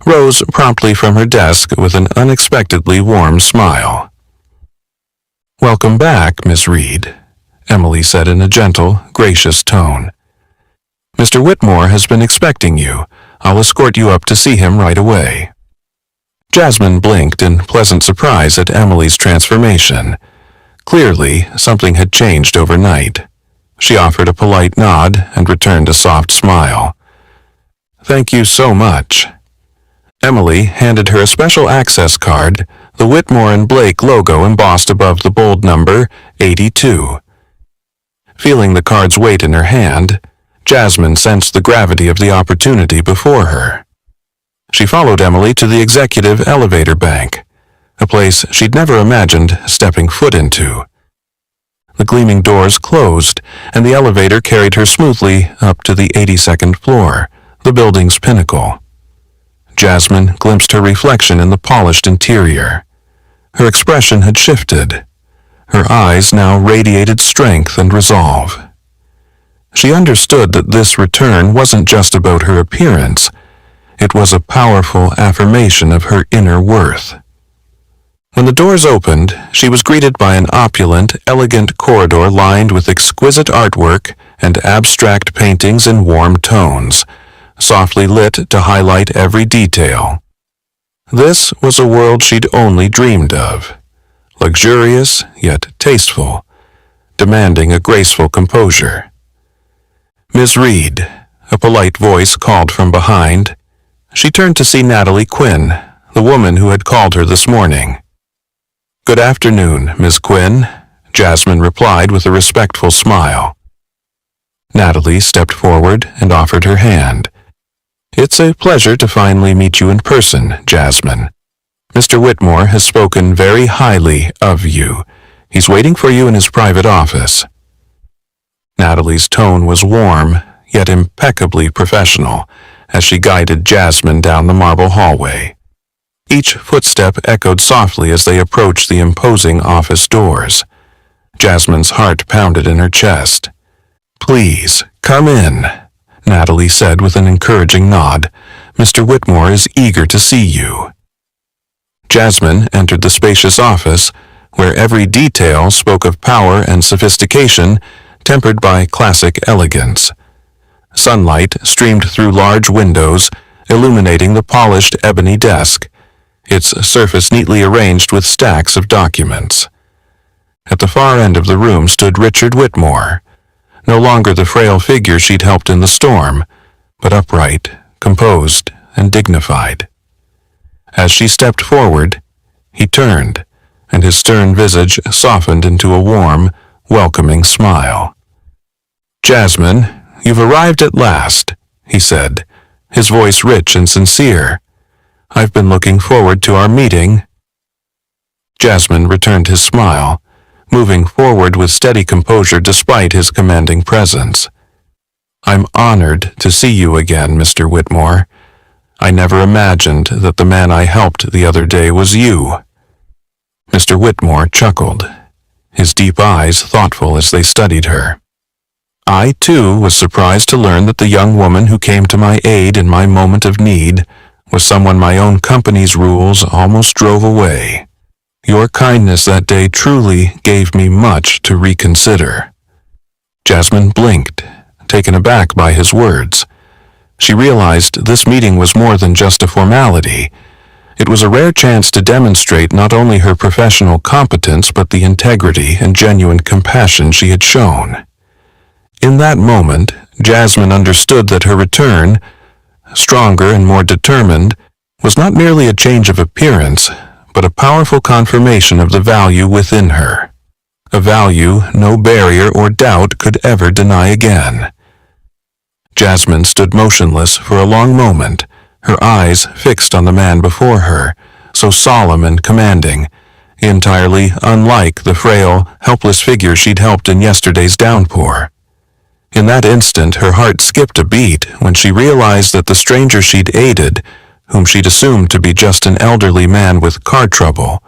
rose promptly from her desk with an unexpectedly warm smile. "Welcome back, Miss Reed," Emily said in a gentle, gracious tone. "Mr. Whitmore has been expecting you. I'll escort you up to see him right away." Jasmine blinked in pleasant surprise at Emily's transformation. Clearly, something had changed overnight. She offered a polite nod and returned a soft smile. "Thank you so much." Emily handed her a special access card, the Whitmore and Blake logo embossed above the bold number 82. Feeling the card's weight in her hand, Jasmine sensed the gravity of the opportunity before her. She followed Emily to the executive elevator bank, a place she'd never imagined stepping foot into. The gleaming doors closed, and the elevator carried her smoothly up to the 82nd floor, the building's pinnacle. Jasmine glimpsed her reflection in the polished interior. Her expression had shifted. Her eyes now radiated strength and resolve. She understood that this return wasn't just about her appearance. It was a powerful affirmation of her inner worth. When the doors opened, she was greeted by an opulent, elegant corridor lined with exquisite artwork and abstract paintings in warm tones, softly lit to highlight every detail. This was a world she'd only dreamed of, luxurious yet tasteful, demanding a graceful composure. "Miss Reed," a polite voice called from behind. She turned to see Natalie Quinn, the woman who had called her this morning. "Good afternoon, Miss Quinn," Jasmine replied with a respectful smile. Natalie stepped forward and offered her hand. "It's a pleasure to finally meet you in person, Jasmine. Mr. Whitmore has spoken very highly of you. He's waiting for you in his private office." Natalie's tone was warm, yet impeccably professional, as she guided Jasmine down the marble hallway. Each footstep echoed softly as they approached the imposing office doors. Jasmine's heart pounded in her chest. "Please, come in," Natalie said with an encouraging nod. "Mr. Whitmore is eager to see you." Jasmine entered the spacious office, where every detail spoke of power and sophistication, tempered by classic elegance. Sunlight streamed through large windows, illuminating the polished ebony desk, its surface neatly arranged with stacks of documents. At the far end of the room stood Richard Whitmore, no longer the frail figure she'd helped in the storm, but upright, composed, and dignified. As she stepped forward, he turned, and his stern visage softened into a warm, welcoming smile. "Jasmine, you've arrived at last," he said, his voice rich and sincere. "I've been looking forward to our meeting." Jasmine returned his smile, moving forward with steady composure despite his commanding presence. "I'm honored to see you again, Mr. Whitmore. I never imagined that the man I helped the other day was you." Mr. Whitmore chuckled, his deep eyes thoughtful as they studied her. "I, too, was surprised to learn that the young woman who came to my aid in my moment of need was someone my own company's rules almost drove away. Your kindness that day truly gave me much to reconsider." Jasmine blinked, taken aback by his words. She realized this meeting was more than just a formality. It was a rare chance to demonstrate not only her professional competence but the integrity and genuine compassion she had shown. In that moment, Jasmine understood that her return, stronger and more determined, was not merely a change of appearance, but a powerful confirmation of the value within her, a value no barrier or doubt could ever deny again. Jasmine stood motionless for a long moment, her eyes fixed on the man before her, so solemn and commanding, entirely unlike the frail, helpless figure she'd helped in yesterday's downpour. In that instant, her heart skipped a beat when she realized that the stranger she'd aided, whom she'd assumed to be just an elderly man with car trouble,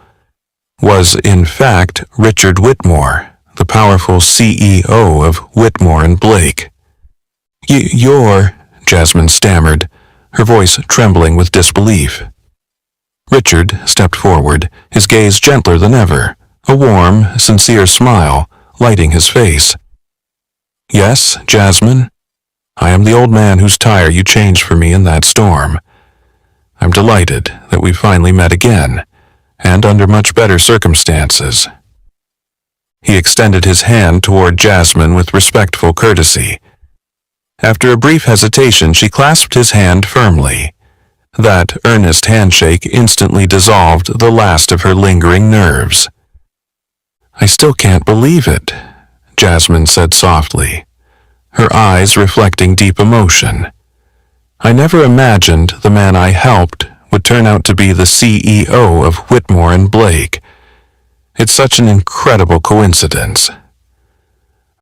was in fact Richard Whitmore, the powerful CEO of Whitmore and Blake. You're, Jasmine stammered, her voice trembling with disbelief. Richard stepped forward, his gaze gentler than ever, a warm, sincere smile lighting his face. "Yes, Jasmine, I am the old man whose tire you changed for me in that storm. I'm delighted that we finally met again, and under much better circumstances." He extended his hand toward Jasmine with respectful courtesy. After a brief hesitation, she clasped his hand firmly. That earnest handshake instantly dissolved the last of her lingering nerves. "I still can't believe it," Jasmine said softly, her eyes reflecting deep emotion. "I never imagined the man I helped would turn out to be the CEO of Whitmore and Blake. It's such an incredible coincidence."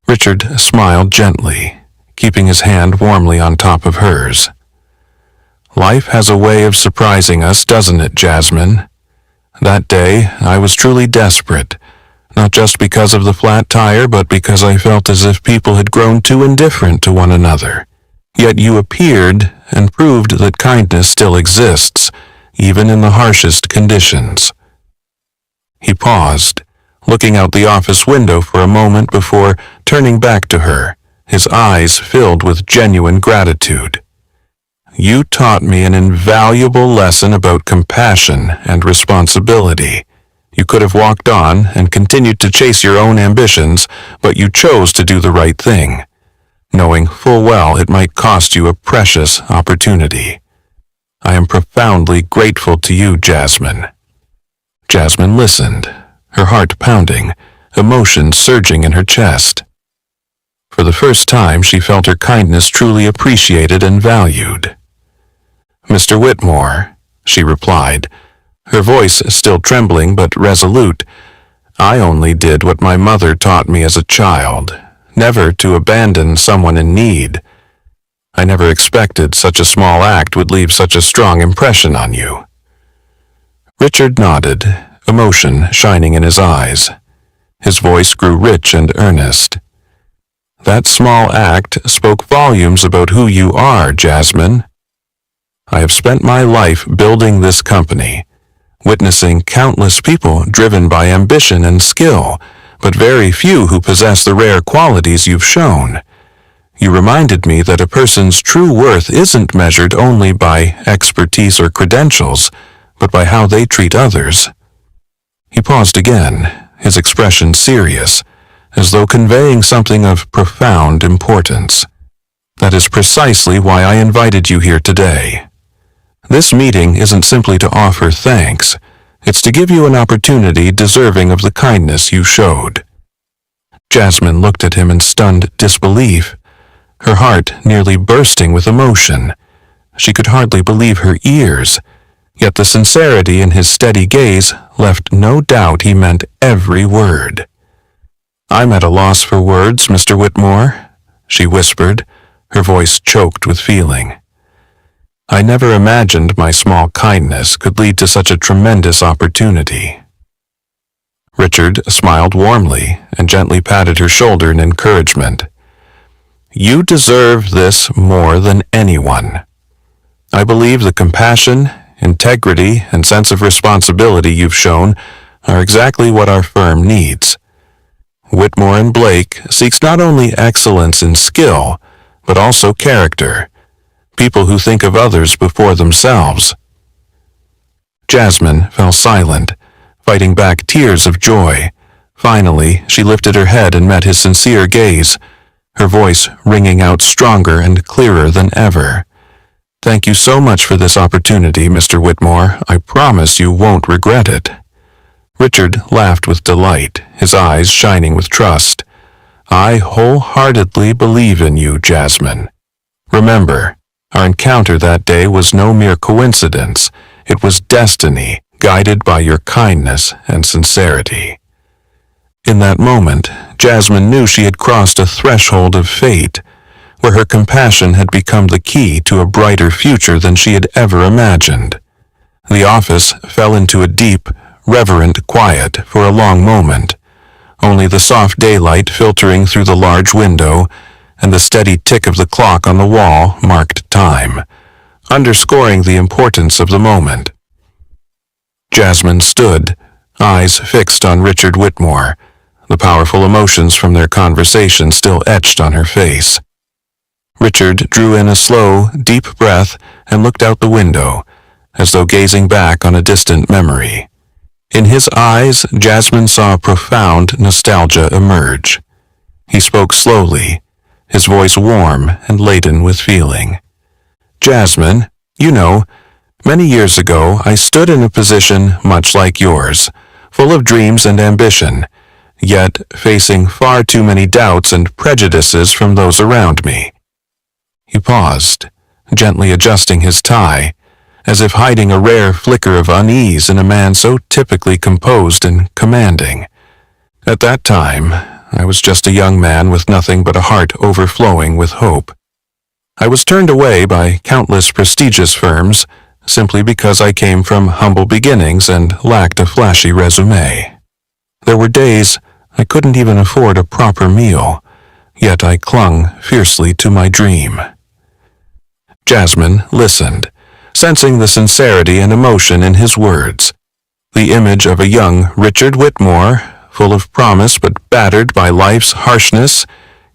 Richard smiled gently, keeping his hand warmly on top of hers. "Life has a way of surprising us, doesn't it, Jasmine? That day, I was truly desperate, not just because of the flat tire, but because I felt as if people had grown too indifferent to one another. Yet you appeared and proved that kindness still exists, even in the harshest conditions. He paused, looking out the office window for a moment before turning back to her, his eyes filled with genuine gratitude. "You taught me an invaluable lesson about compassion and responsibility. You could have walked on and continued to chase your own ambitions, but you chose to do the right thing, knowing full well it might cost you a precious opportunity. I am profoundly grateful to you, Jasmine." Jasmine listened, her heart pounding, emotion surging in her chest. For the first time, she felt her kindness truly appreciated and valued. "Mr. Whitmore," she replied, her voice still trembling but resolute, "I only did what my mother taught me as a child, never to abandon someone in need. I never expected such a small act would leave such a strong impression on you." Richard nodded, emotion shining in his eyes. His voice grew rich and earnest. "That small act spoke volumes about who you are, Jasmine. I have spent my life building this company, witnessing countless people driven by ambition and skill, but very few who possess the rare qualities you've shown. You reminded me that a person's true worth isn't measured only by expertise or credentials, but by how they treat others." He paused again, his expression serious, as though conveying something of profound importance. "That is precisely why I invited you here today. This meeting isn't simply to offer thanks, it's to give you an opportunity deserving of the kindness you showed." Jasmine looked at him in stunned disbelief, her heart nearly bursting with emotion. She could hardly believe her ears, yet the sincerity in his steady gaze left no doubt he meant every word. "I'm at a loss for words, Mr. Whitmore," she whispered, her voice choked with feeling. "I never imagined my small kindness could lead to such a tremendous opportunity." Richard smiled warmly and gently patted her shoulder in encouragement. "You deserve this more than anyone. I believe the compassion, integrity, and sense of responsibility you've shown are exactly what our firm needs. Whitmore and Blake seeks not only excellence in skill, but also character, people who think of others before themselves." Jasmine fell silent, fighting back tears of joy. Finally, she lifted her head and met his sincere gaze, her voice ringing out stronger and clearer than ever. "Thank you so much for this opportunity, Mr. Whitmore. I promise you won't regret it." Richard laughed with delight, his eyes shining with trust. "I wholeheartedly believe in you, Jasmine. Remember, our encounter that day was no mere coincidence. It was destiny, guided by your kindness and sincerity." In that moment, Jasmine knew she had crossed a threshold of fate, where her compassion had become the key to a brighter future than she had ever imagined. The office fell into a deep, reverent quiet for a long moment, only the soft daylight filtering through the large window and the steady tick of the clock on the wall marked time, underscoring the importance of the moment. Jasmine stood, eyes fixed on Richard Whitmore, the powerful emotions from their conversation still etched on her face. Richard drew in a slow, deep breath and looked out the window, as though gazing back on a distant memory. In his eyes, Jasmine saw profound nostalgia emerge. He spoke slowly, his voice warm and laden with feeling. "Jasmine, you know, many years ago I stood in a position much like yours, full of dreams and ambition, yet facing far too many doubts and prejudices from those around me." He paused, gently adjusting his tie, as if hiding a rare flicker of unease in a man so typically composed and commanding. "At that time, I was just a young man with nothing but a heart overflowing with hope. I was turned away by countless prestigious firms simply because I came from humble beginnings and lacked a flashy resume. There were days I couldn't even afford a proper meal, yet I clung fiercely to my dream. Jasmine listened, sensing the sincerity and emotion in his words. The image of a young Richard Whitmore, full of promise but battered by life's harshness,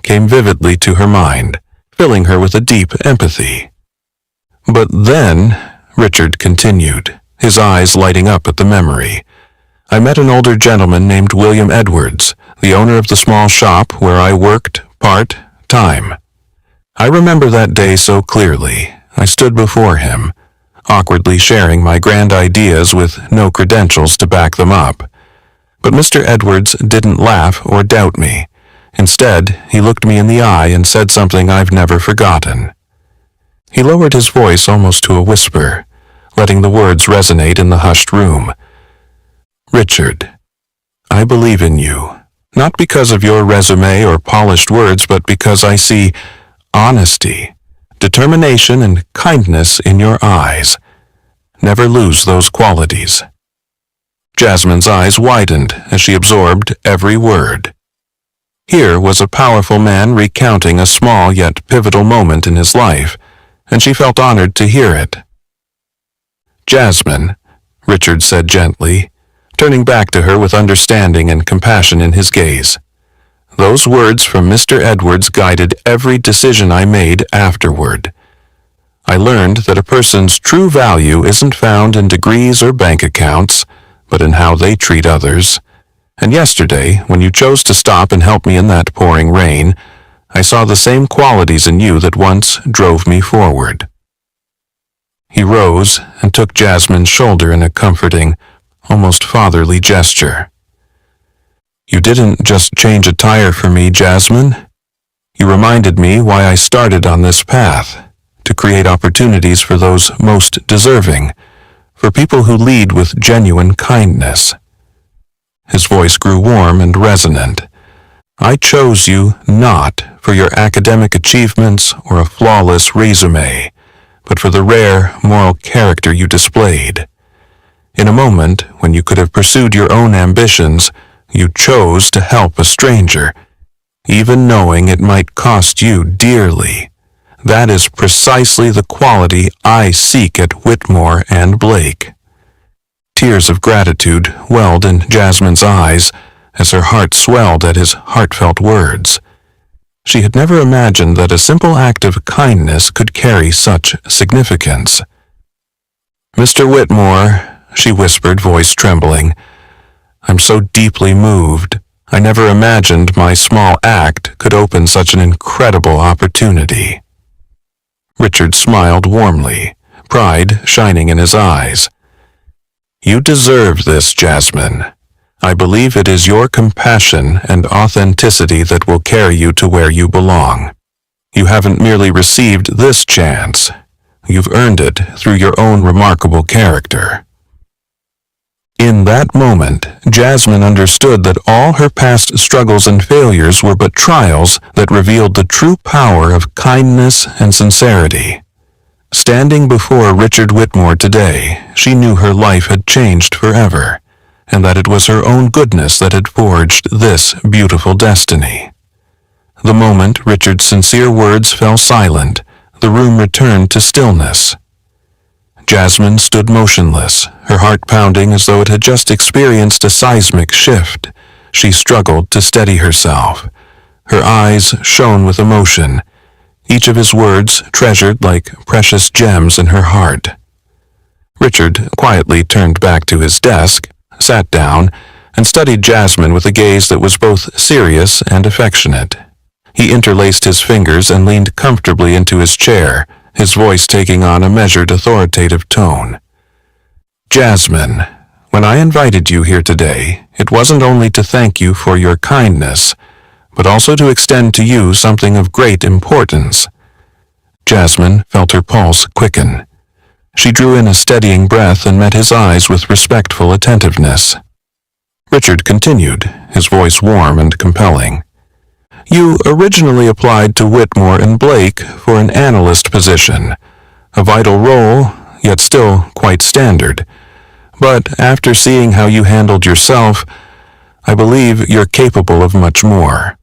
came vividly to her mind, filling her with a deep empathy. "But then," Richard continued, his eyes lighting up at the memory, "I met an older gentleman named William Edwards, the owner of the small shop where I worked part-time. I remember that day so clearly. I stood before him, awkwardly sharing my grand ideas with no credentials to back them up. But Mr. Edwards didn't laugh or doubt me. Instead, he looked me in the eye and said something I've never forgotten." He lowered his voice almost to a whisper, letting the words resonate in the hushed room. "Richard, I believe in you, not because of your resume or polished words, but because I see honesty, determination, and kindness in your eyes. Never lose those qualities." Jasmine's eyes widened as she absorbed every word. Here was a powerful man recounting a small yet pivotal moment in his life, and she felt honored to hear it. "Jasmine," Richard said gently, turning back to her with understanding and compassion in his gaze. "Those words from Mr. Edwards guided every decision I made afterward. I learned that a person's true value isn't found in degrees or bank accounts, but in how they treat others. And yesterday, when you chose to stop and help me in that pouring rain, I saw the same qualities in you that once drove me forward." He rose and took Jasmine's shoulder in a comforting, almost fatherly gesture. "You didn't just change a tire for me, Jasmine. You reminded me why I started on this path, to create opportunities for those most deserving, for people who lead with genuine kindness." His voice grew warm and resonant. "I chose you not for your academic achievements or a flawless resume, but for the rare moral character you displayed. In a moment when you could have pursued your own ambitions, you chose to help a stranger, even knowing it might cost you dearly. That is precisely the quality I seek at Whitmore and Blake." Tears of gratitude welled in Jasmine's eyes as her heart swelled at his heartfelt words. She had never imagined that a simple act of kindness could carry such significance. "Mr. Whitmore," she whispered, voice trembling, "I'm so deeply moved. I never imagined my small act could open such an incredible opportunity." Richard smiled warmly, pride shining in his eyes. "You deserve this, Jasmine. I believe it is your compassion and authenticity that will carry you to where you belong. You haven't merely received this chance. You've earned it through your own remarkable character." In that moment, Jasmine understood that all her past struggles and failures were but trials that revealed the true power of kindness and sincerity. Standing before Richard Whitmore today, she knew her life had changed forever, and that it was her own goodness that had forged this beautiful destiny. The moment Richard's sincere words fell silent, the room returned to stillness. Jasmine stood motionless, her heart pounding as though it had just experienced a seismic shift. She struggled to steady herself. Her eyes shone with emotion, each of his words treasured like precious gems in her heart. Richard quietly turned back to his desk, sat down, and studied Jasmine with a gaze that was both serious and affectionate. He interlaced his fingers and leaned comfortably into his chair, his voice taking on a measured, authoritative tone. "Jasmine, when I invited you here today, it wasn't only to thank you for your kindness, but also to extend to you something of great importance." Jasmine felt her pulse quicken. She drew in a steadying breath and met his eyes with respectful attentiveness. Richard continued, his voice warm and compelling. "You originally applied to Whitmore and Blake for an analyst position, a vital role, yet still quite standard. But after seeing how you handled yourself, I believe you're capable of much more.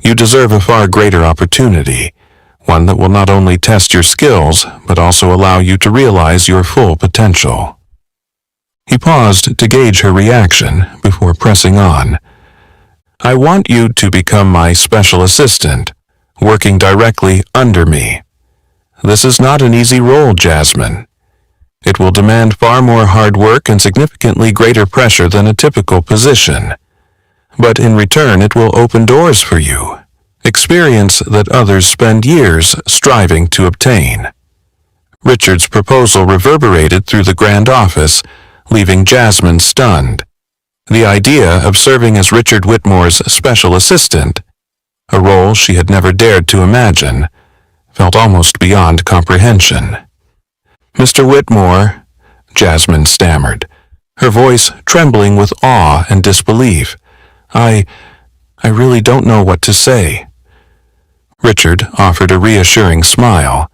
You deserve a far greater opportunity, one that will not only test your skills, but also allow you to realize your full potential. He paused to gauge her reaction before pressing on. I want you to become my special assistant, working directly under me. This is not an easy role, Jasmine. It will demand far more hard work and significantly greater pressure than a typical position. But in return, it will open doors for you, experience that others spend years striving to obtain. Richard's proposal reverberated through the grand office, leaving Jasmine stunned. The idea of serving as Richard Whitmore's special assistant, a role she had never dared to imagine, felt almost beyond comprehension. Mr. Whitmore, Jasmine stammered, her voice trembling with awe and disbelief. I really don't know what to say. Richard offered a reassuring smile,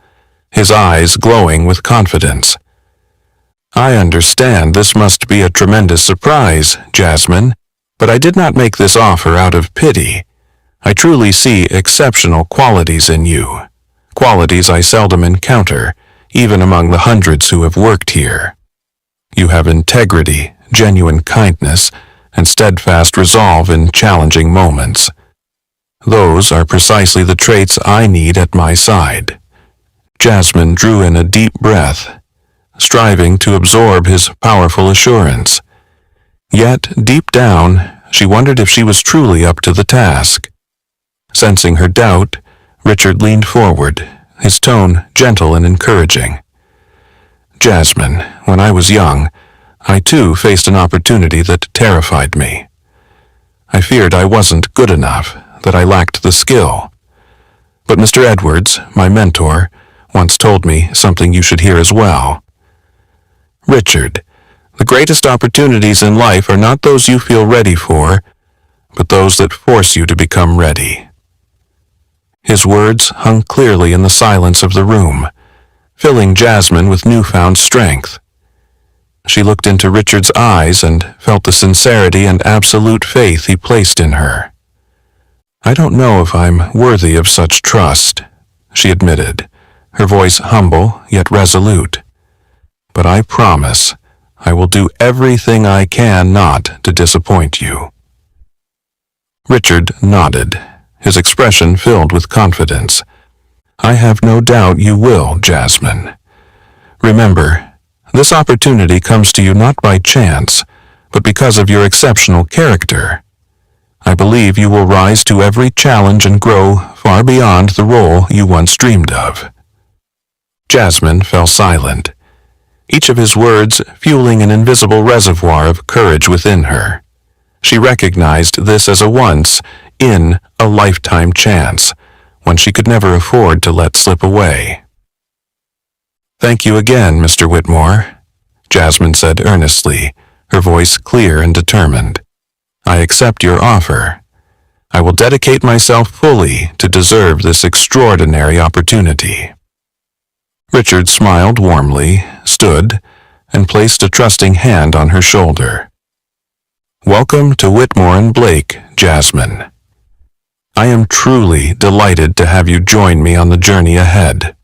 his eyes glowing with confidence. I understand this must be a tremendous surprise, Jasmine, but I did not make this offer out of pity. I truly see exceptional qualities in you, qualities I seldom encounter, even among the hundreds who have worked here. You have integrity, genuine kindness, and steadfast resolve in challenging moments. Those are precisely the traits I need at my side. Jasmine drew in a deep breath, striving to absorb his powerful assurance. Yet, deep down, she wondered if she was truly up to the task. Sensing her doubt, Richard leaned forward, his tone gentle and encouraging. Jasmine, when I was young, I too faced an opportunity that terrified me. I feared I wasn't good enough, that I lacked the skill. But Mr. Edwards, my mentor, once told me something you should hear as well. Richard, the greatest opportunities in life are not those you feel ready for, but those that force you to become ready. His words hung clearly in the silence of the room, filling Jasmine with newfound strength. She looked into Richard's eyes and felt the sincerity and absolute faith he placed in her. I don't know if I'm worthy of such trust, she admitted, her voice humble yet resolute. But I promise I will do everything I can not to disappoint you. Richard nodded, his expression filled with confidence. I have no doubt you will, Jasmine. Remember, this opportunity comes to you not by chance, but because of your exceptional character. I believe you will rise to every challenge and grow far beyond the role you once dreamed of. Jasmine fell silent, each of his words fueling an invisible reservoir of courage within her. She recognized this as a once-in-a-lifetime chance, one she could never afford to let slip away. Thank you again, Mr. Whitmore, Jasmine said earnestly, her voice clear and determined. I accept your offer. I will dedicate myself fully to deserve this extraordinary opportunity. Richard smiled warmly, stood, and placed a trusting hand on her shoulder. Welcome to Whitmore and Blake, Jasmine. I am truly delighted to have you join me on the journey ahead.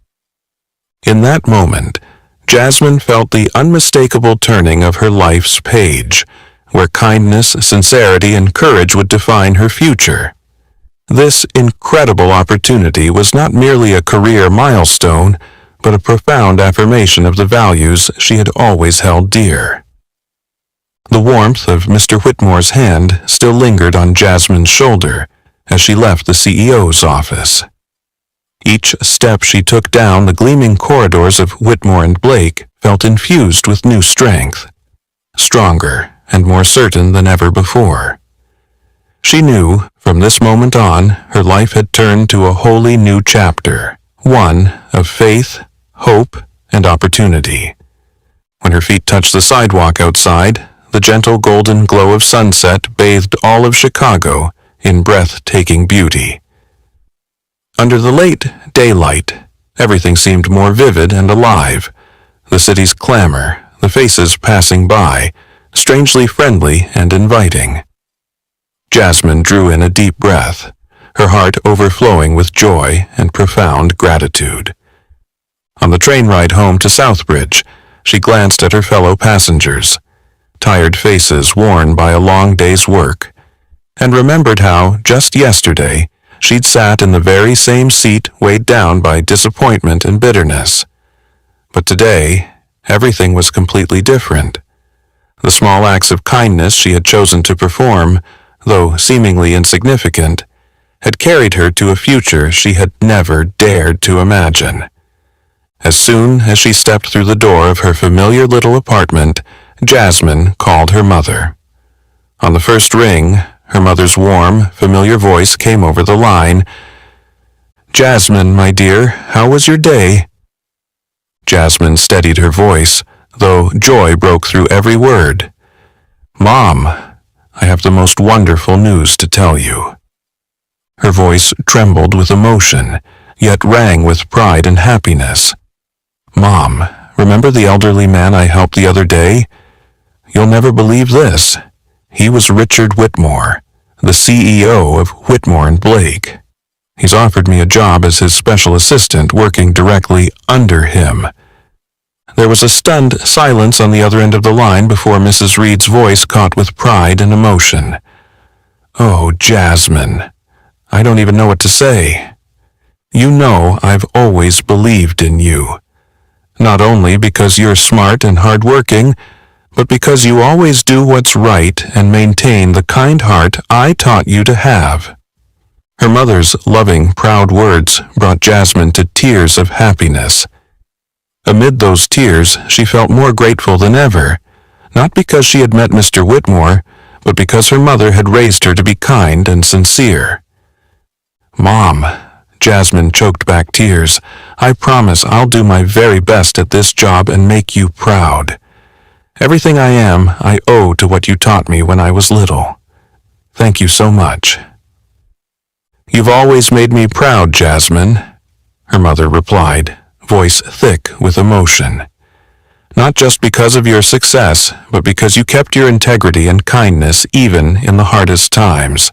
In that moment, Jasmine felt the unmistakable turning of her life's page, where kindness, sincerity, and courage would define her future. This incredible opportunity was not merely a career milestone, but a profound affirmation of the values she had always held dear. The warmth of Mr. Whitmore's hand still lingered on Jasmine's shoulder as she left the CEO's office. Each step she took down the gleaming corridors of Whitmore and Blake felt infused with new strength, stronger and more certain than ever before. She knew, from this moment on, her life had turned to a wholly new chapter, one of faith, hope, and opportunity. When her feet touched the sidewalk outside, the gentle golden glow of sunset bathed all of Chicago in breathtaking beauty. Under the late daylight, everything seemed more vivid and alive. The city's clamor, the faces passing by, strangely friendly and inviting. Jasmine drew in a deep breath, her heart overflowing with joy and profound gratitude. On the train ride home to Southbridge, she glanced at her fellow passengers, tired faces worn by a long day's work, and remembered how, just yesterday, she'd sat in the very same seat weighed down by disappointment and bitterness. But today, everything was completely different. The small acts of kindness she had chosen to perform, though seemingly insignificant, had carried her to a future she had never dared to imagine. As soon as she stepped through the door of her familiar little apartment, Jasmine called her mother. On the first ring, her mother's warm, familiar voice came over the line. "Jasmine, my dear, how was your day?" Jasmine steadied her voice, though joy broke through every word. "Mom, I have the most wonderful news to tell you." Her voice trembled with emotion, yet rang with pride and happiness. "Mom, remember the elderly man I helped the other day? You'll never believe this. He was Richard Whitmore, the CEO of Whitmore and Blake. He's offered me a job as his special assistant working directly under him." There was a stunned silence on the other end of the line before Mrs. Reed's voice caught with pride and emotion. "Oh, Jasmine, I don't even know what to say. You know I've always believed in you. Not only because you're smart and hard-working, but because you always do what's right and maintain the kind heart I taught you to have." Her mother's loving, proud words brought Jasmine to tears of happiness. Amid those tears, she felt more grateful than ever, not because she had met Mr. Whitmore, but because her mother had raised her to be kind and sincere. "Mom," Jasmine choked back tears, "I promise I'll do my very best at this job and make you proud. Everything I am, I owe to what you taught me when I was little. Thank you so much." "You've always made me proud, Jasmine," her mother replied, voice thick with emotion. "Not just because of your success, but because you kept your integrity and kindness even in the hardest times.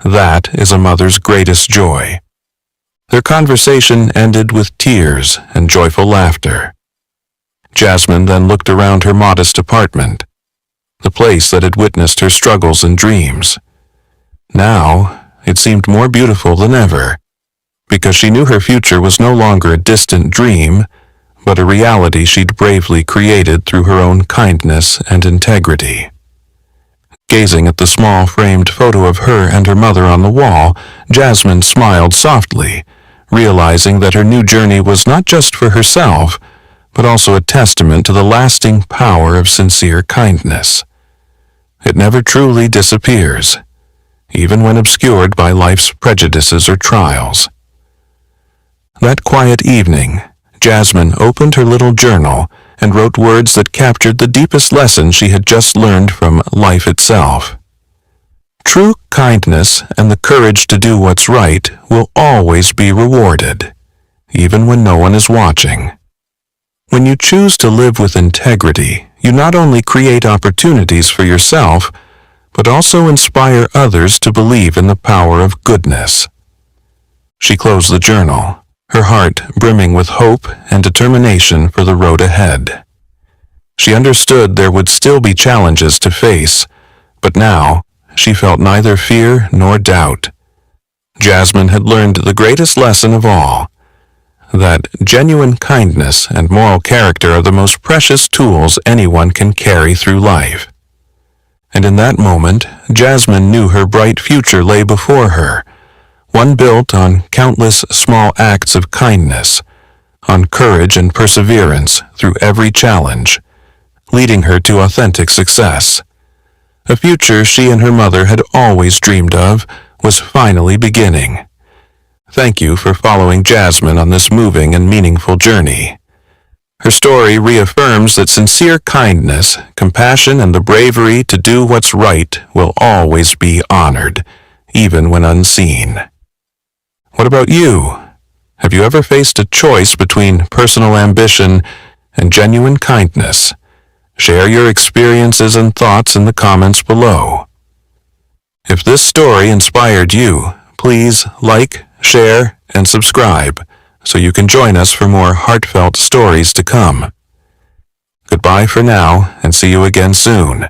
That is a mother's greatest joy." Their conversation ended with tears and joyful laughter. Jasmine then looked around her modest apartment, the place that had witnessed her struggles and dreams. Now, it seemed more beautiful than ever, because she knew her future was no longer a distant dream, but a reality she'd bravely created through her own kindness and integrity. Gazing at the small framed photo of her and her mother on the wall, Jasmine smiled softly, realizing that her new journey was not just for herself, but also a testament to the lasting power of sincere kindness. It never truly disappears, even when obscured by life's prejudices or trials. That quiet evening, Jasmine opened her little journal and wrote words that captured the deepest lesson she had just learned from life itself. True kindness and the courage to do what's right will always be rewarded, even when no one is watching. When you choose to live with integrity, you not only create opportunities for yourself, but also inspire others to believe in the power of goodness. She closed the journal, her heart brimming with hope and determination for the road ahead. She understood there would still be challenges to face, but now she felt neither fear nor doubt. Jasmine had learned the greatest lesson of all, that genuine kindness and moral character are the most precious tools anyone can carry through life. And in that moment, Jasmine knew her bright future lay before her, one built on countless small acts of kindness, on courage and perseverance through every challenge, leading her to authentic success. A future she and her mother had always dreamed of was finally beginning. Thank you for following Jasmine on this moving and meaningful journey. Her story reaffirms that sincere kindness, compassion, and the bravery to do what's right will always be honored, even when unseen. What about you? Have you ever faced a choice between personal ambition and genuine kindness? Share your experiences and thoughts in the comments below. If this story inspired you, please like, share, and subscribe so you can join us for more heartfelt stories to come. Goodbye for now, and see you again soon.